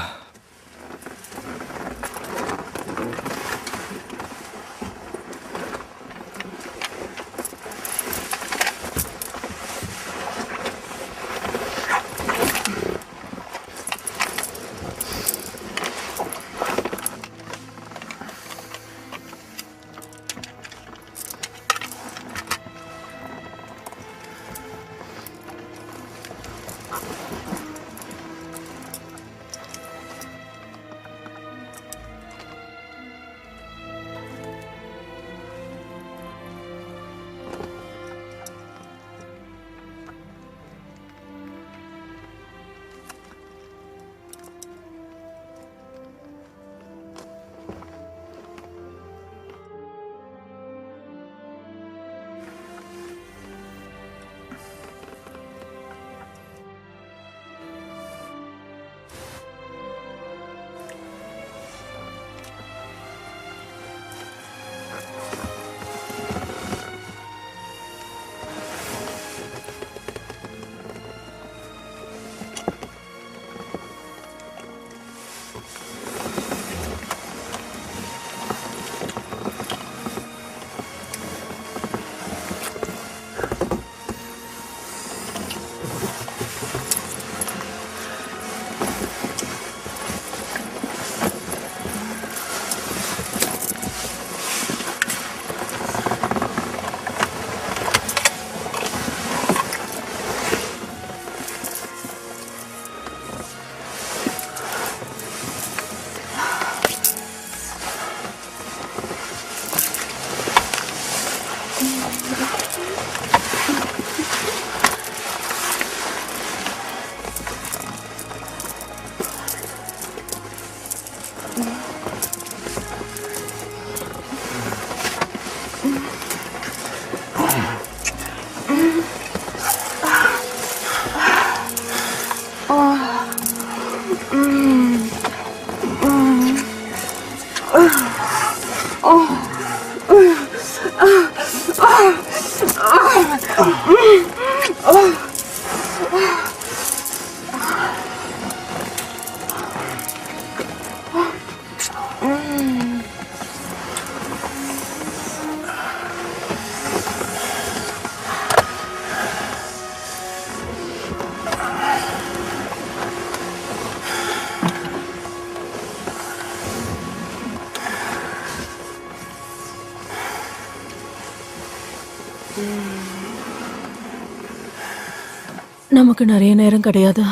நமக்கு நிறைய நேரம் கிடையாது.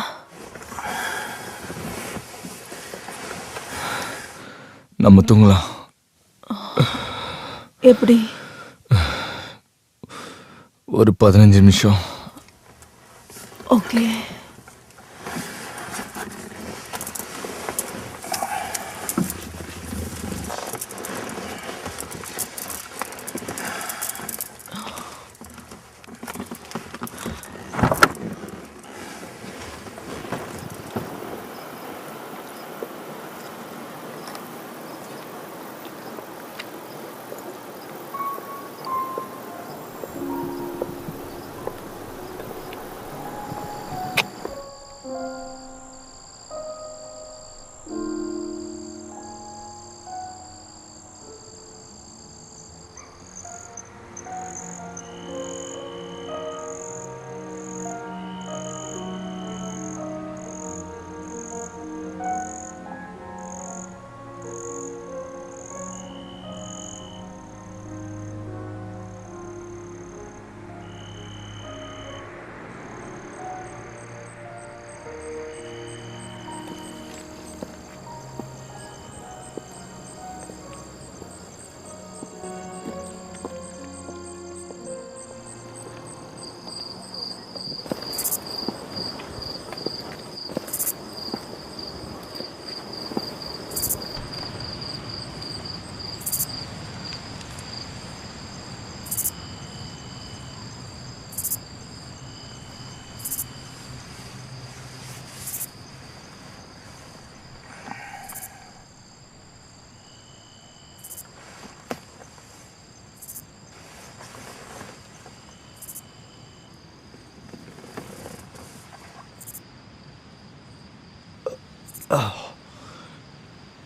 நம்ம தூங்கலாம். எப்படி? ஒரு 15 நிமிஷம். ஓகே.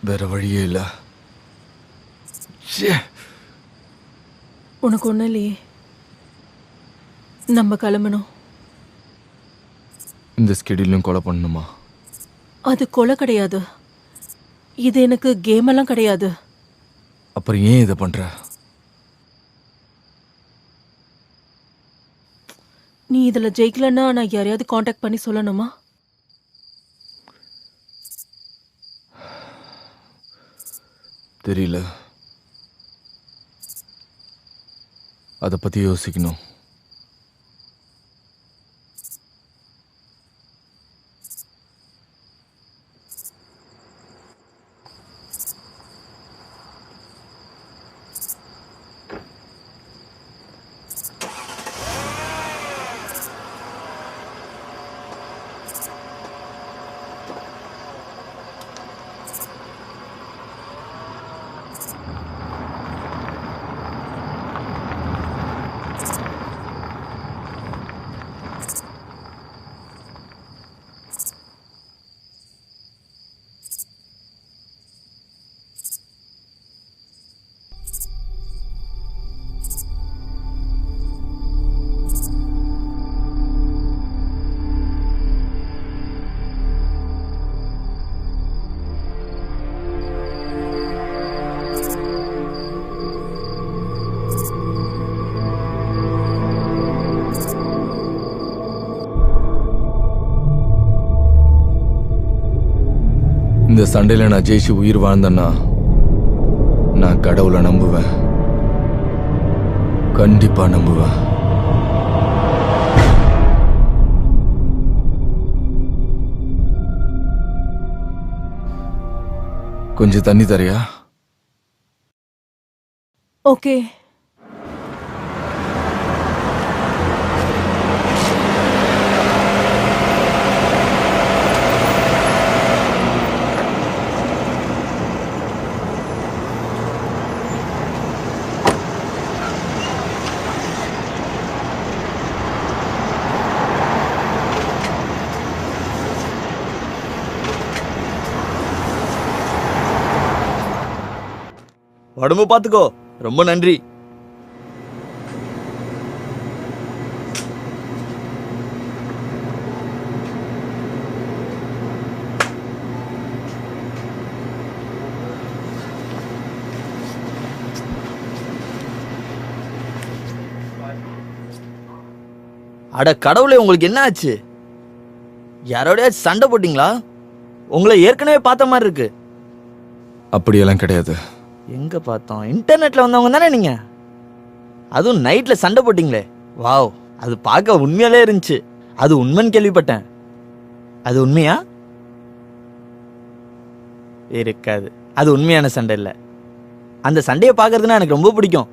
வேற வழியே இல்லை. உனக்கு ஒன்றும் இல்லையே, நம்ம கிளம்பணும். இந்த ஸ்கெடியூலும் கொலை பண்ணணுமா? அது கொலை கிடையாது, இது எனக்கு கேம் எல்லாம் கிடையாது. அப்புறம் ஏன் இதை பண்ற? நீ இதுல ஜெயிக்கலன்னா நான் யாரையாவது காண்டாக்ட் பண்ணி சொல்லணுமா? தெரியல, அதை பத்தி யோசிக்கணும். இந்த சண்டையில நான் ஜெயிச்சு உயிர் வாழ்ந்தேன்னா நான் கடவுளை நம்புவேன், கண்டிப்பா நம்புவேன். கொஞ்சம் தண்ணி தரியா? ஓகே. உடம்பு பாத்துக்கோ. ரொம்ப நன்றி. அட கடவுளே, உங்களுக்கு என்ன ஆச்சு? யாரோடயாச்சும் சண்டை போட்டீங்களா? உங்களை ஏற்கனவே பார்த்த மாதிரி இருக்கு. அப்படியெல்லாம் கிடையாது. எங்க பார்த்தோம்? இன்டர்நெட்ல வந்தவங்க தானே நீங்க? அதுவும் நைட்ல சண்டை போட்டீங்களே, வாவ், அது பார்க்க உண்மையாலே இருந்துச்சு. அது உண்மைன்னு கேள்விப்பட்டேன். அது உண்மையா? இருக்காது, அது உண்மையான சண்டை இல்லை. அந்த சண்டையை பார்க்கறதுனா எனக்கு ரொம்ப பிடிக்கும்.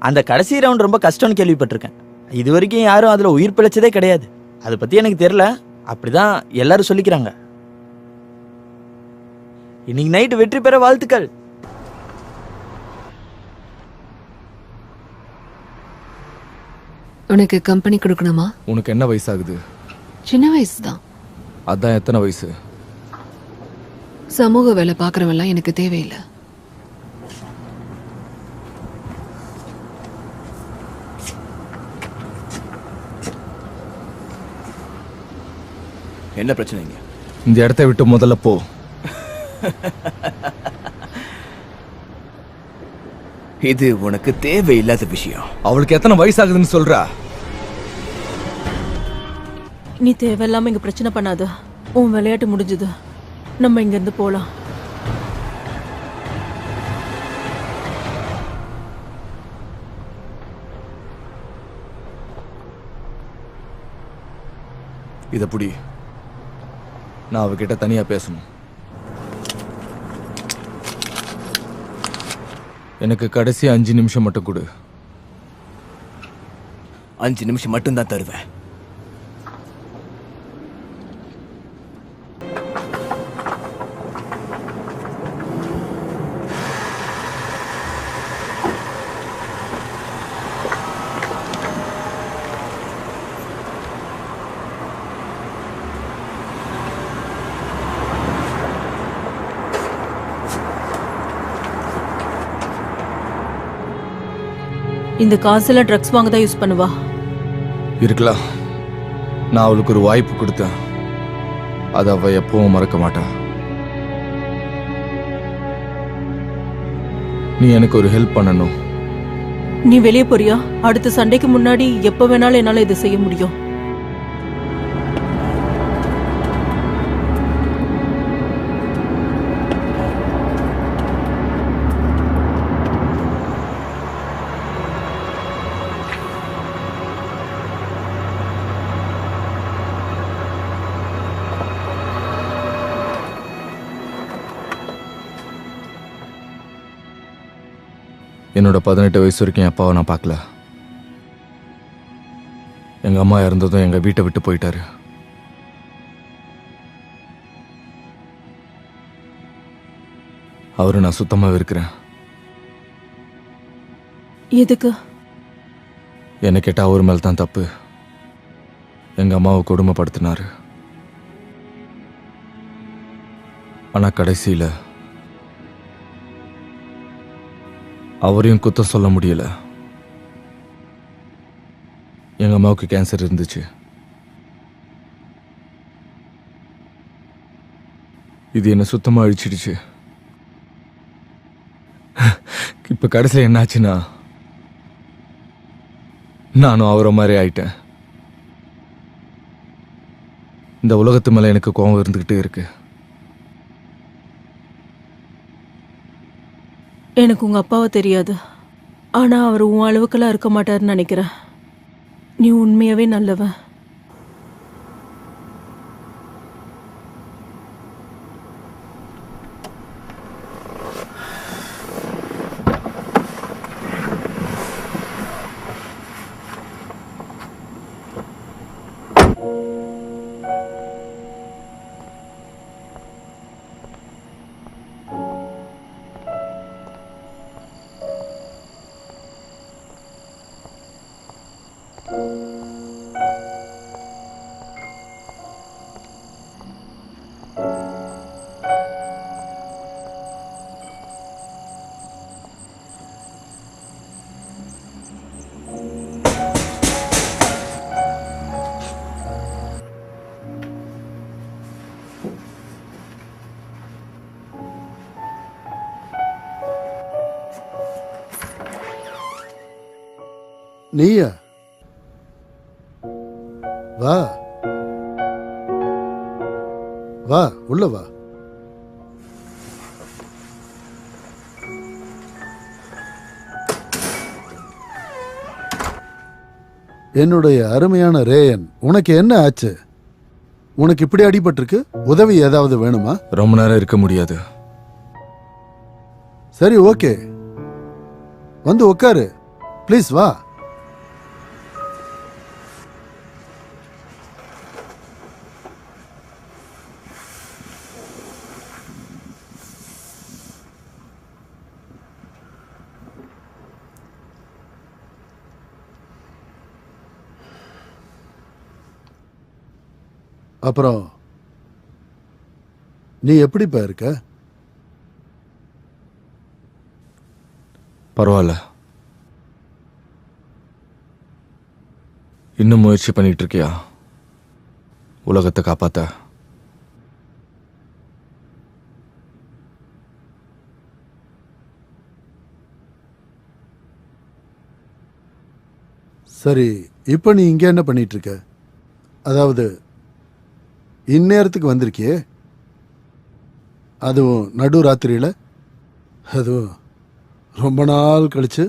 அந்த கடைசி ரவுண்ட் ரொம்ப கஷ்டம்னு கேள்விப்பட்டிருக்கேன். இது வரைக்கும் யாரும் அதுல உயிர் பிழைச்சதே கிடையாது. அதை பத்தி எனக்கு தெரியல, அப்படிதான் எல்லாரும் சொல்லிக்கிறாங்க. இன்னைக்கு நைட்டு வெற்றி பெற வாழ்த்துக்கள். உனக்கு கம்பெனி கொடுக்கணுமா? உனக்கு என்ன வயசாகுது? சின்ன வயசு தான். அதான் எத்தனை வயசு? சமூக வேலை பார்க்கறவெல்லாம் எனக்கு தேவையில்லை. என்ன பிரச்சனைங்க? இந்த இடத்தை விட்டு முதல்ல போ. இது உனக்கு தேவையில்லாத விஷயம். அவளுக்கு எத்தனை வயசாகுதுன்னு சொல்றா? நீ தேவையில்லாம இங்க பிரச்சனை பண்ணாத. உன் விளையாட்டு முடிஞ்சது, நம்ம இங்க இருந்து போலாம். இத புடி, நான் அவகிட்ட தனியா பேசணும். எனக்கு கடைசி 5 நிமிஷம் மட்டும் கொடு. 5 நிமிஷம் மட்டும்தான் தருவேன். இந்த காசெல்லாம் ட்ரக்ஸ் வாங்க தான் யூஸ் பண்ணுவா. இருக்கலாம். நான் அவளுக்கு ஒரு வாய்ப்பு கொடுத்தேன். அதை அவ எப்பவும் மறக்க மாட்டா. நீ எனக்கு ஒரு ஹெல்ப் பண்ணணும். நீ வெளியே போறியா? அடுத்த சண்டைக்கு முன்னாடி எப்ப வேணாலும் என்னால இதை செய்ய முடியும். என்னோட 18 வயசு வரைக்கும் என் அப்பாவை நான் பார்க்கல. எங்க அம்மா இறந்ததும் எங்க வீட்டை விட்டு போயிட்டாரு. அவரு நான் சுத்தமா வெறுக்கிறேன். எதுக்கு? என்ன கேட்டா அவர் மேல தான் தப்பு. எங்க அம்மாவை கொடுமைப்படுத்தினாரு. ஆனா கடைசியில அவரையும் குத்தம் சொல்ல முடியல. எங்க அம்மாவுக்கு கேன்சர் இருந்துச்சு. இது என்ன சுத்தமா அழிச்சிடுச்சு. இப்ப கடைசியில் என்னாச்சுன்னா நானும் அவரை மாதிரி ஆயிட்டேன். இந்த உலகத்து மேல எனக்கு கோபம் இருந்துகிட்டே இருக்கு. எனக்கு உங்க அப்பாவை தெரியாது. ஆனா அவர் உன் அளவுக்கெல்லாம் இருக்க மாட்டாருன்னு நினைக்கிறேன். நீ உண்மையாவே நல்லவன். நீயா? வா வா, உள்ள வா. என்னுடைய அருமையான ரேயன், உனக்கு என்ன ஆச்சு? உனக்கு இப்படி அடிபட்டிருக்கு? உதவி ஏதாவது வேணுமா? ரொம்ப நேரம் இருக்க முடியாது. சரி, ஓகே, வந்து உட்காரு ப்ளீஸ். வா. அப்புறம் நீ எப்படிப்பா இருக்க? பரவாயில்ல. இன்னும் முயற்சி பண்ணிட்டு இருக்கியா உலகத்தை காப்பாத்த? சரி, இப்ப நீ இங்க என்ன பண்ணிட்டு இருக்க? அதாவது இந்நேரத்துக்கு வந்திருக்கியே, அதுவும் நடு ராத்திரியில, அதுவும் ரொம்ப நாள் கழிச்சு.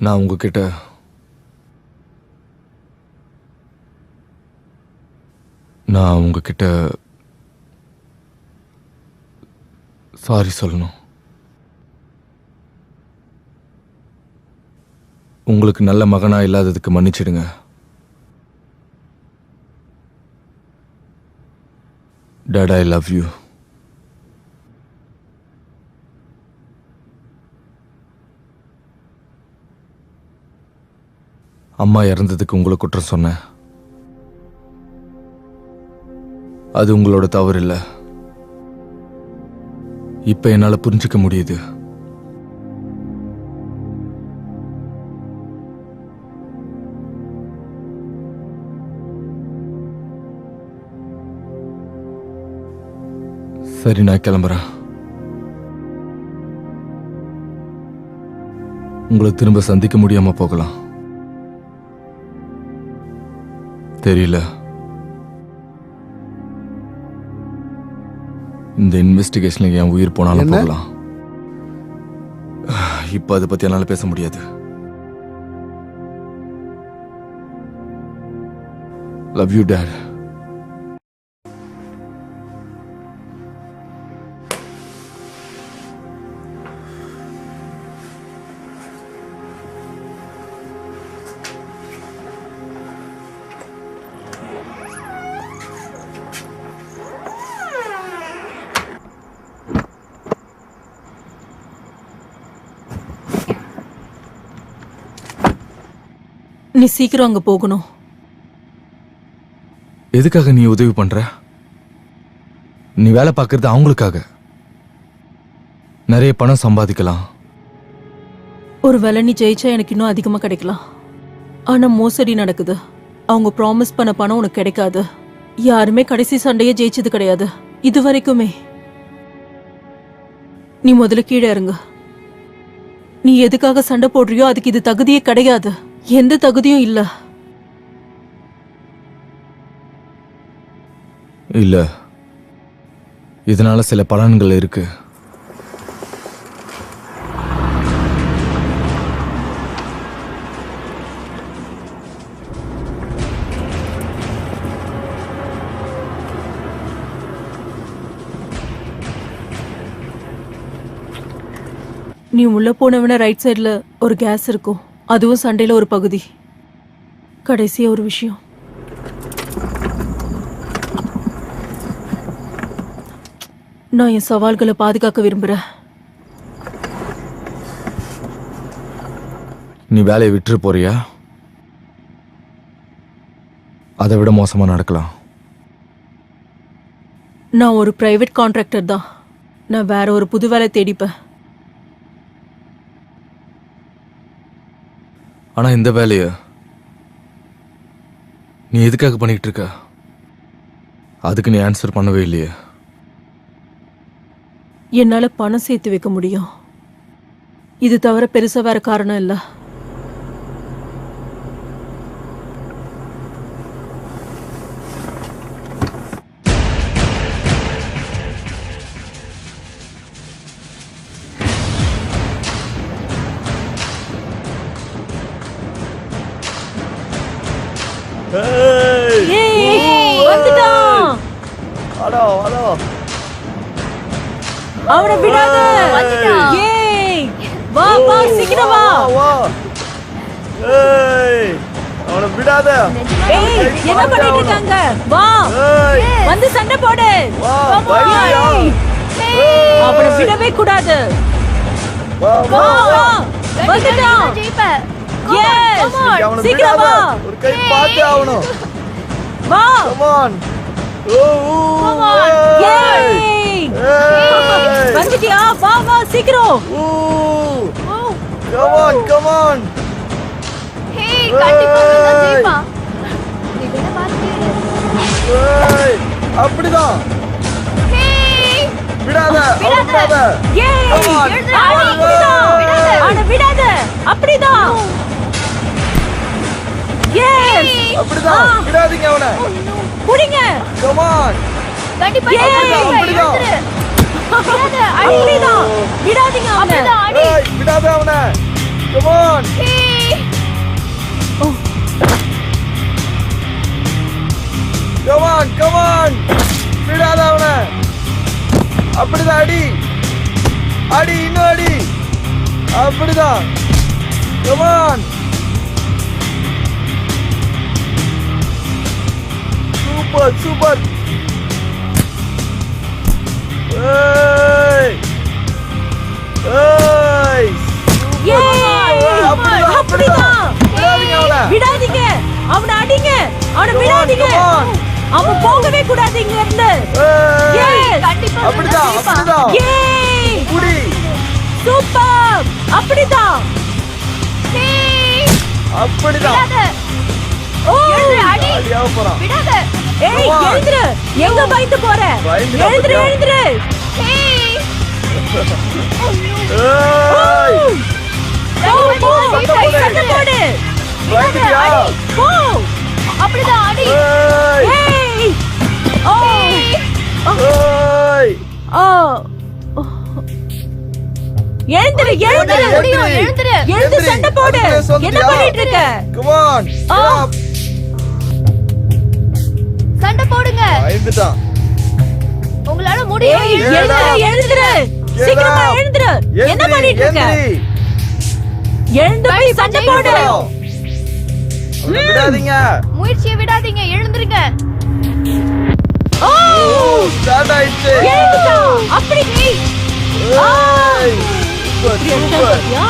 நான் உங்ககிட்ட சாரி சொல்லணும். உங்களுக்கு நல்ல மகனா இல்லாததுக்கு மன்னிச்சிடுங்க. Dot, I love you. அம்மா இறந்ததுக்கு உங்களை குற்றம் சொன்னேன். அது உங்களோட தவறு இல்லை. இப்ப என்னால புரிஞ்சுக்க முடியுது. சரி, நான் கிளம்புறேன். உங்களை திரும்ப சந்திக்க முடியாம போகலாம். தெரியல. இந்த இன்வெஸ்டிகேஷன்ல என் உயிர் போனாலும் என்ன? போகலாம். இப்ப அதை பத்தி என்னால பேச முடியாது. Love you dot. நீ சீக்கிரம் அங்க போகணும். எதுக்காக நீ உதவி பண்ற? நீ வேலை பார்க்கறது அவங்களுக்காக. நிறைய பணம் சம்பாதிக்கலாம். ஒருவேளை நீ ஜெயிச்சா எனக்கு இன்னும் அதிகமா கிடைக்கலாம். ஆனா மோசடி நடக்குது. அவங்க ப்ராமிஸ் பண்ண பணம் உனக்கு கிடைக்காது. யாருமே கடைசி சண்டையே ஜெயிச்சது கிடையாது இது வரைக்குமே. நீ முதல்ல கீழே இறங்கு. நீ எதுக்காக சண்டை போடுறியோ அதுக்கு இது தகுதியே கிடையாது. எந்த தகுதியும் இல்ல. இல்ல, இதனால சில பலன்கள் இருக்கு. நீ உள்ள போனவன ரைட் சைடுல ஒரு கேஸ் இருக்கும். அதுவும் சண்டையில ஒரு பகுதி. கடைசியா ஒரு விஷயம். நான் என் சவால்களை பாதுகாக்க விரும்புறேன். நீ வேலையை விட்டுரு போறியா? அதை விட மோசமா நடக்கலாம். நான் ஒரு பிரைவேட் கான்ட்ராக்டர் தான். நான் வேற ஒரு புது வேலை தேடிப்பேன். ஆனா இந்த வேலைய நீ எதுக்காக பண்ணிட்டு இருக்க? அதுக்கு நீ ஆன்சர் பண்ணவே இல்லையே. என்னால பணம் சேர்த்து வைக்க முடியும். இது தவிர பெருசா வேற காரணம் இல்ல. வந்துட்டான். அவனை விடாத. ஏய், வா வா சீக்கிரம் வா. அவனை விடாத. ஏய், என்ன பண்ணிட்டு இருக்காங்க? வா, வந்து சண்டை போடு. அவனை விடவே கூடாது. வா வா, வந்துட்டான். Yes, சீக்கிரம் வா. ஒரு கை பாத்து ஆவணும். வா. Come on. Yay. வந்துட்டியா? வா வா சீக்கிரம். Come on, come on. Hey கண்டிப்பா நான் ஜெயிப்பா. நீ வேற பாத்துட்டே இரு. ஏய், அப்படிதான். ஹேய் விடாத, விடாத. Yay. Come on. ஆனா விடாத. அப்படிதான். Yes. அப்படிதான். விடாதீங்க அவனை. புடிங்க. Come on. கண்டிப்பா அப்படிதான். விடாத. அப்படிதான். விடாதீங்க அவனை. அப்படிதான் அடி. ஏய், விடாத அவனை. Come on. Hey Come on, come on. விடாத அவனை. அப்படிதான் அடி. அடி, இன்னும் அடி. அப்படிதான். Come on. Super, super. ஏய். ஏய். Yay. அப்படிதான். விடாதீங்க அவனை. விடாதீங்க. அவனை அடிங்க. அவனை விடாதீங்க. Come on. அவன் போகவே கூடாது இங்க இருந்து Yes. அப்படிதான் அப்படிதான் Yay. புடி சூப்பர் அப்படிதான் அப்படிதான் ஓ அடியா போறான் ஏய் Come on. எழுந்துரு எங்க பயந்து போற பயந்துடா, எழுந்துரு பாத்தியா? எழுந்துரு ஏய் போ போய் சண்டை போடு பயந்துட்டியா? போ அப்படிதான் அடி ஏய் ஏய் ஓ ஏய் ஓ எழுந்துரு எழுந்துரு முடியும் எழுந்துரு எழுந்து சண்டை போடு அதுக்கு சொல்றியா? என்ன பண்ணிட்டு இருக்க கம் ஆன் ஆ. சண்டை போடுங்க பயந்துட்டான் உங்களால முடியும் ஏய் எழுந்துரு எழுந்துரு சீக்கிரமா எழுந்துரு என்ன பண்ணிட்டு இருக்க எழுந்து போய் சண்டை போடு விடாதீங்க முயற்சியை விடாதீங்க எழுந்துருங்க ஓ ஸ்டார்ட் ஆயிடுச்சு எழுந்துடா அப்படி ஆ. ஏய் சூப்பர் சூப்பர் யா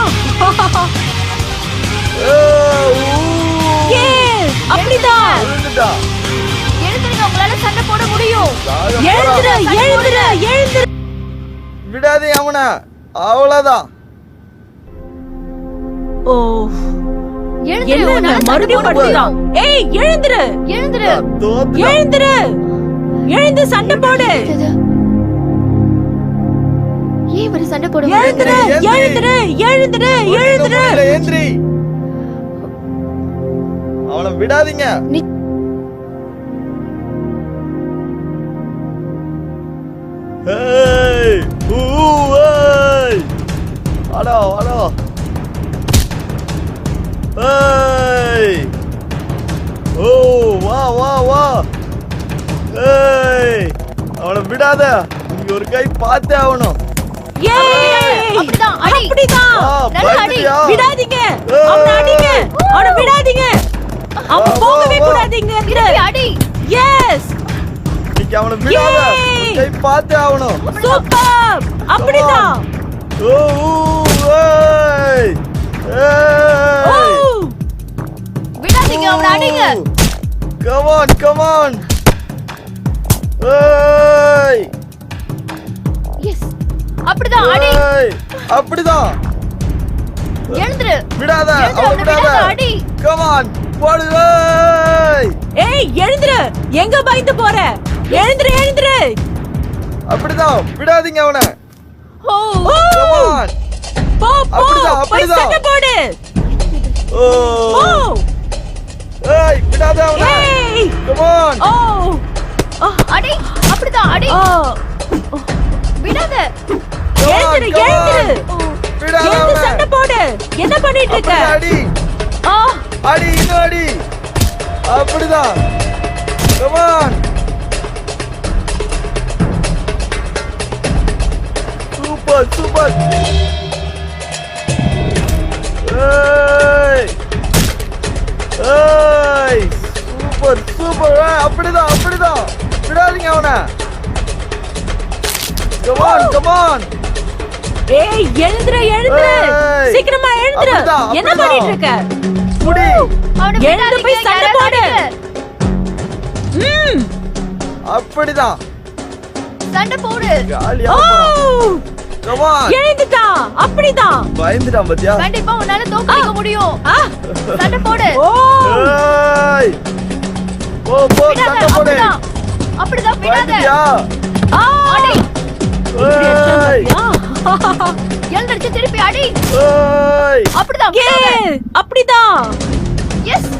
ஏய் Yes, அப்படிதான் விழுந்துட்டா எழுந்துருங்க உங்களால சண்டை போட முடியும் எழுந்துரு எழுந்துரு எழுந்துரு விடாதீங்க அவனை அவ்வளவுதான் ஓ எழுந்துரு என்ன உன்னால சண்டை மறுபடியும் போட படுத்துறான் ஏய் எழுந்துரு எழுந்துரு தோத்துட்டா எழுந்துரு எழுந்து சண்டை போடு ஏன் இவரு சண்டை போட எழுந்துரு எழுந்துரு எழுந்துரு எழுந்துரு ஏந்திரி அவனை விடாதீங்க ஏய் ஏய் அடா அடா ஏய் ஓ வா வா வா ஏய் அவனை விடாத நீ ஒரு கை பார்த்தே ஆகணும் ஏய் அப்படிதான், அடி. அப்படிதான் நல்லா அடி. பயந்துட்டியா? விடாதீங்க அவனை அடிங்க அவனை விடாதீங்க அவன் போகவே கூடாது இங்க இருந்து திருப்பி அடி எஸ் இன்னைக்கு அவனை விடாத ஏய். ஒரு கை பார்த்தே ஆகணும் சூப்பர் அப்படிதான் ஓ ஏய் ஓ ஏய் விடாதீங்க அவனை அடிங்க Come on, come on. ஏய் எஸ் அப்படிதான் அடி ஏய் அப்படிதான் எழுந்துரு விடாத எழுந்துரு, அவனை அவனை விடாத விடாத, அடி. Come on போடு ஏய் ஏய் எழுந்துரு எங்க பயந்து போற எழுந்துரு எழுந்துரு அப்படிதான் விடாதீங்க அவனை ஓ Come on போ போ அப்படிதான், போய் அப்படிதான். சண்டை போடு ஓ ஓ ஏய் விடாத அவனை ஏய் Come on ஓ அடி அப்படிதான் அடி ஓ விடாத Come on, எழுந்துரு come on. எழுந்துரு விடாத எழுந்து அவனை சண்டை போடு என்ன பண்ணிட்டு இருக்க அப்படியே அடி ஆ அடி இன்னும் அடி அப்படிதான் Come on சூப்பர் சூப்பர் ஏய் ஏய் சூப்பர் சூப்பர் அப்படிதான் அப்படிதான் விடாதீங்க அவனை Come on come on ஏய் எழுந்துரு எழுந்துரு ஏய். சீக்கிரமா எழுந்துரு அப்படிதான், என்ன அப்படிதான். பண்ணிட்டு இருக்க முடி அவனை எழுந்து விடாதீங்க, போய் சண்டை யாராவது போடு. அடிங்க. ம் அப்படிதான் சண்டை போடு காலியா ஓ போறான் Come on எழுந்துட்டான் அப்படிதான் பயந்துட்டான் பாத்தியா கண்டிப்பா உன்னால தோக்கடிக்க முடியும் ஆ சண்டை போடு ஓ ஏய் போ போ விடாத சண்டை போடு அப்படிதான் அப்படிதான் விடாத பயந்துட்டியா ஆ அடி ஏய் எழுந்திருச்சு திருப்பி அடி ஏய் அப்படிதான் ஏ விடாத. அப்படிதான் எஸ்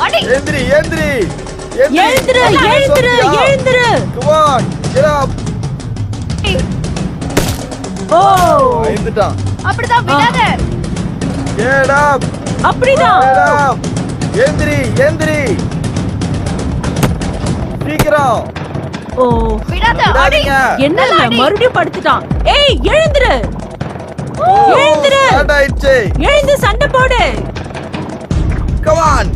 அடி ஏந்திரி ஏந்திரி எழுந்துரு எழுந்துரு எழுந்துரு Come on get up ஓ பயந்துட்டான் அப்படிதான் விடாத get up அப்படிதான் get up ஏந்திரி ஏந்திரி சீக்கிரம் ஓ விடாத அடி விடாதீங்க என்ன மறுபடியும் படுத்துட்டான் ஏய் எழுந்துரு எழுந்துரு ஸ்டார்ட் ஆயிடுச்சு எழுந்து சண்டை போடு Come on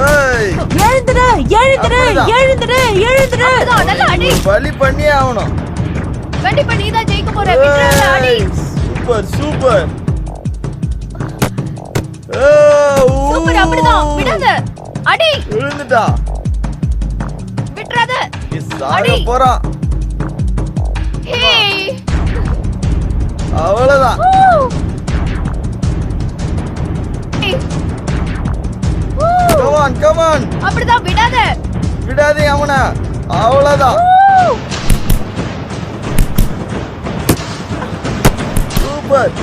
ஏய் எழுந்துரு எழுந்துரு அப்படிதான். எழுந்துரு எழுந்துரு அப்படிதான் நல்லா அடி வலி பண்ணியே ஆகணும் கண்டிப்பா நீதான் ஜெயிக்க போற விடாத அடி சூப்பர் சூப்பர் சூப்பர் அப்படிதான் விடாத அடி விழுந்துட்டா அடி. போறான். ஹேய் அவ்வளவுதான். கமான் கமான், அப்படிதான் விடாத. விடாதே அவனை. அவ்வளவுதான். சூப்பர்.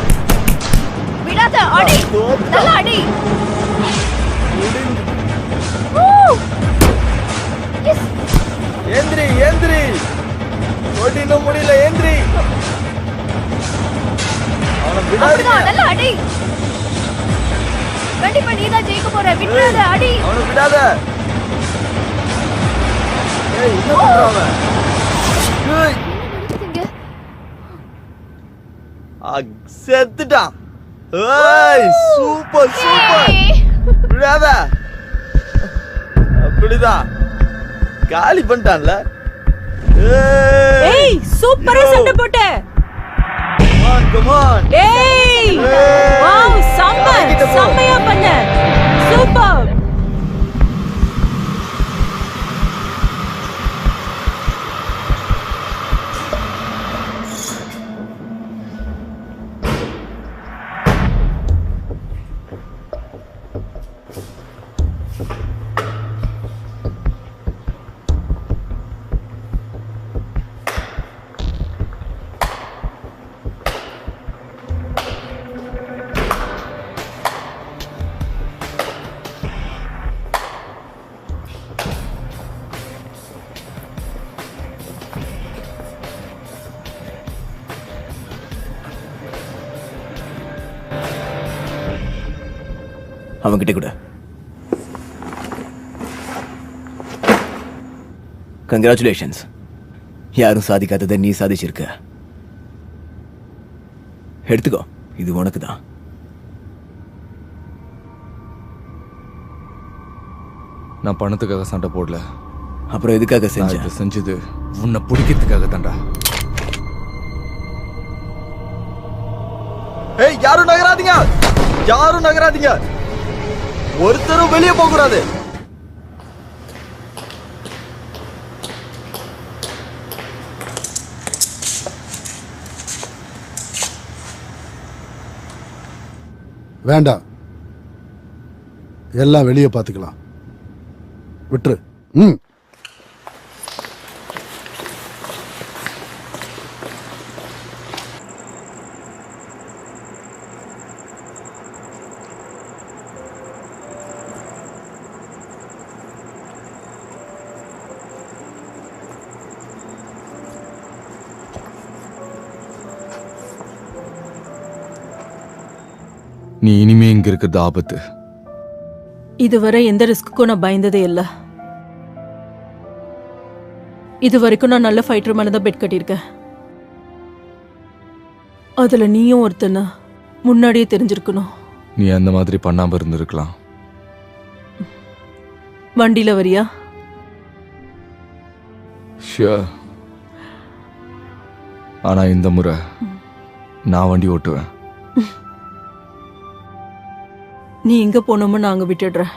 விடாத. அடி. நல்லா அடி. எஸ். ஏந்திரி ஏந்திரி, ஓட்டினும் முடியல. ஏந்திரி. அவனை விடாதீங்க. அப்படிதான் நல்லா அடி. கண்டிப்பா நீதான் ஜெயிக்க போற. விடாத. அடி. அவனை விடாத. ஏய், என்ன பண்றான் அவன்? ஏய், நடக்குதுங்க. செத்துட்டான். ஏய், சூப்பர் சூப்பர். ஏய். விடாத. அப்படிதான் காலி பண்ணிட்டான்ல. ஏய் சூப்பரா சண்டை போட்ட. come on. ஏய் வாவ் செம்ம செம்மையா பண்ண. சூப்பர். அவன்கிட்ட கூட கங்க்ராச்சுலேஷன்ஸ். யாரும் சாதிக்காததை நீ சாதிச்சிருக்க. எடுத்துக்கோ, இது உனக்கு தான். நான் பணத்துக்காக சண்டை போடல. அப்புறம் எதுக்காக நான் செஞ்ச? இதை செஞ்சது உன்னை பிடிக்கிறதுக்காக தான்டா. ஏய், யாரும் நகராதீங்க, யாரும் நகராதீங்க. ஒருத்தரும் வெளியே போக கூடாது. வேண்டாம், எல்லாம் வெளியே பார்த்துக்கலாம். விட்டுரு. ம். நீ இனிமே இங்க இருக்கிறது ஆபத்து. இதுவரை எந்த ரிஸ்க்குக்கும் நான் பயந்ததே இல்லை. இது வரைக்கும் நான் நல்ல ஃபைட்டர் மேல தான் பெட் கட்டியிருக்கேன். அதுல நீயும் ஒருத்தன முன்னாடியே தெரிஞ்சிருக்கணும். நீ அந்த மாதிரி பண்ணாம இருந்திருக்கலாம். வண்டியில வரியா? ஷியோர். ஆனா இந்த முறை நான் வண்டி ஓட்டுவேன். நீ எங்க போனோமோ நான் அங்க விட்டுடுறேன்.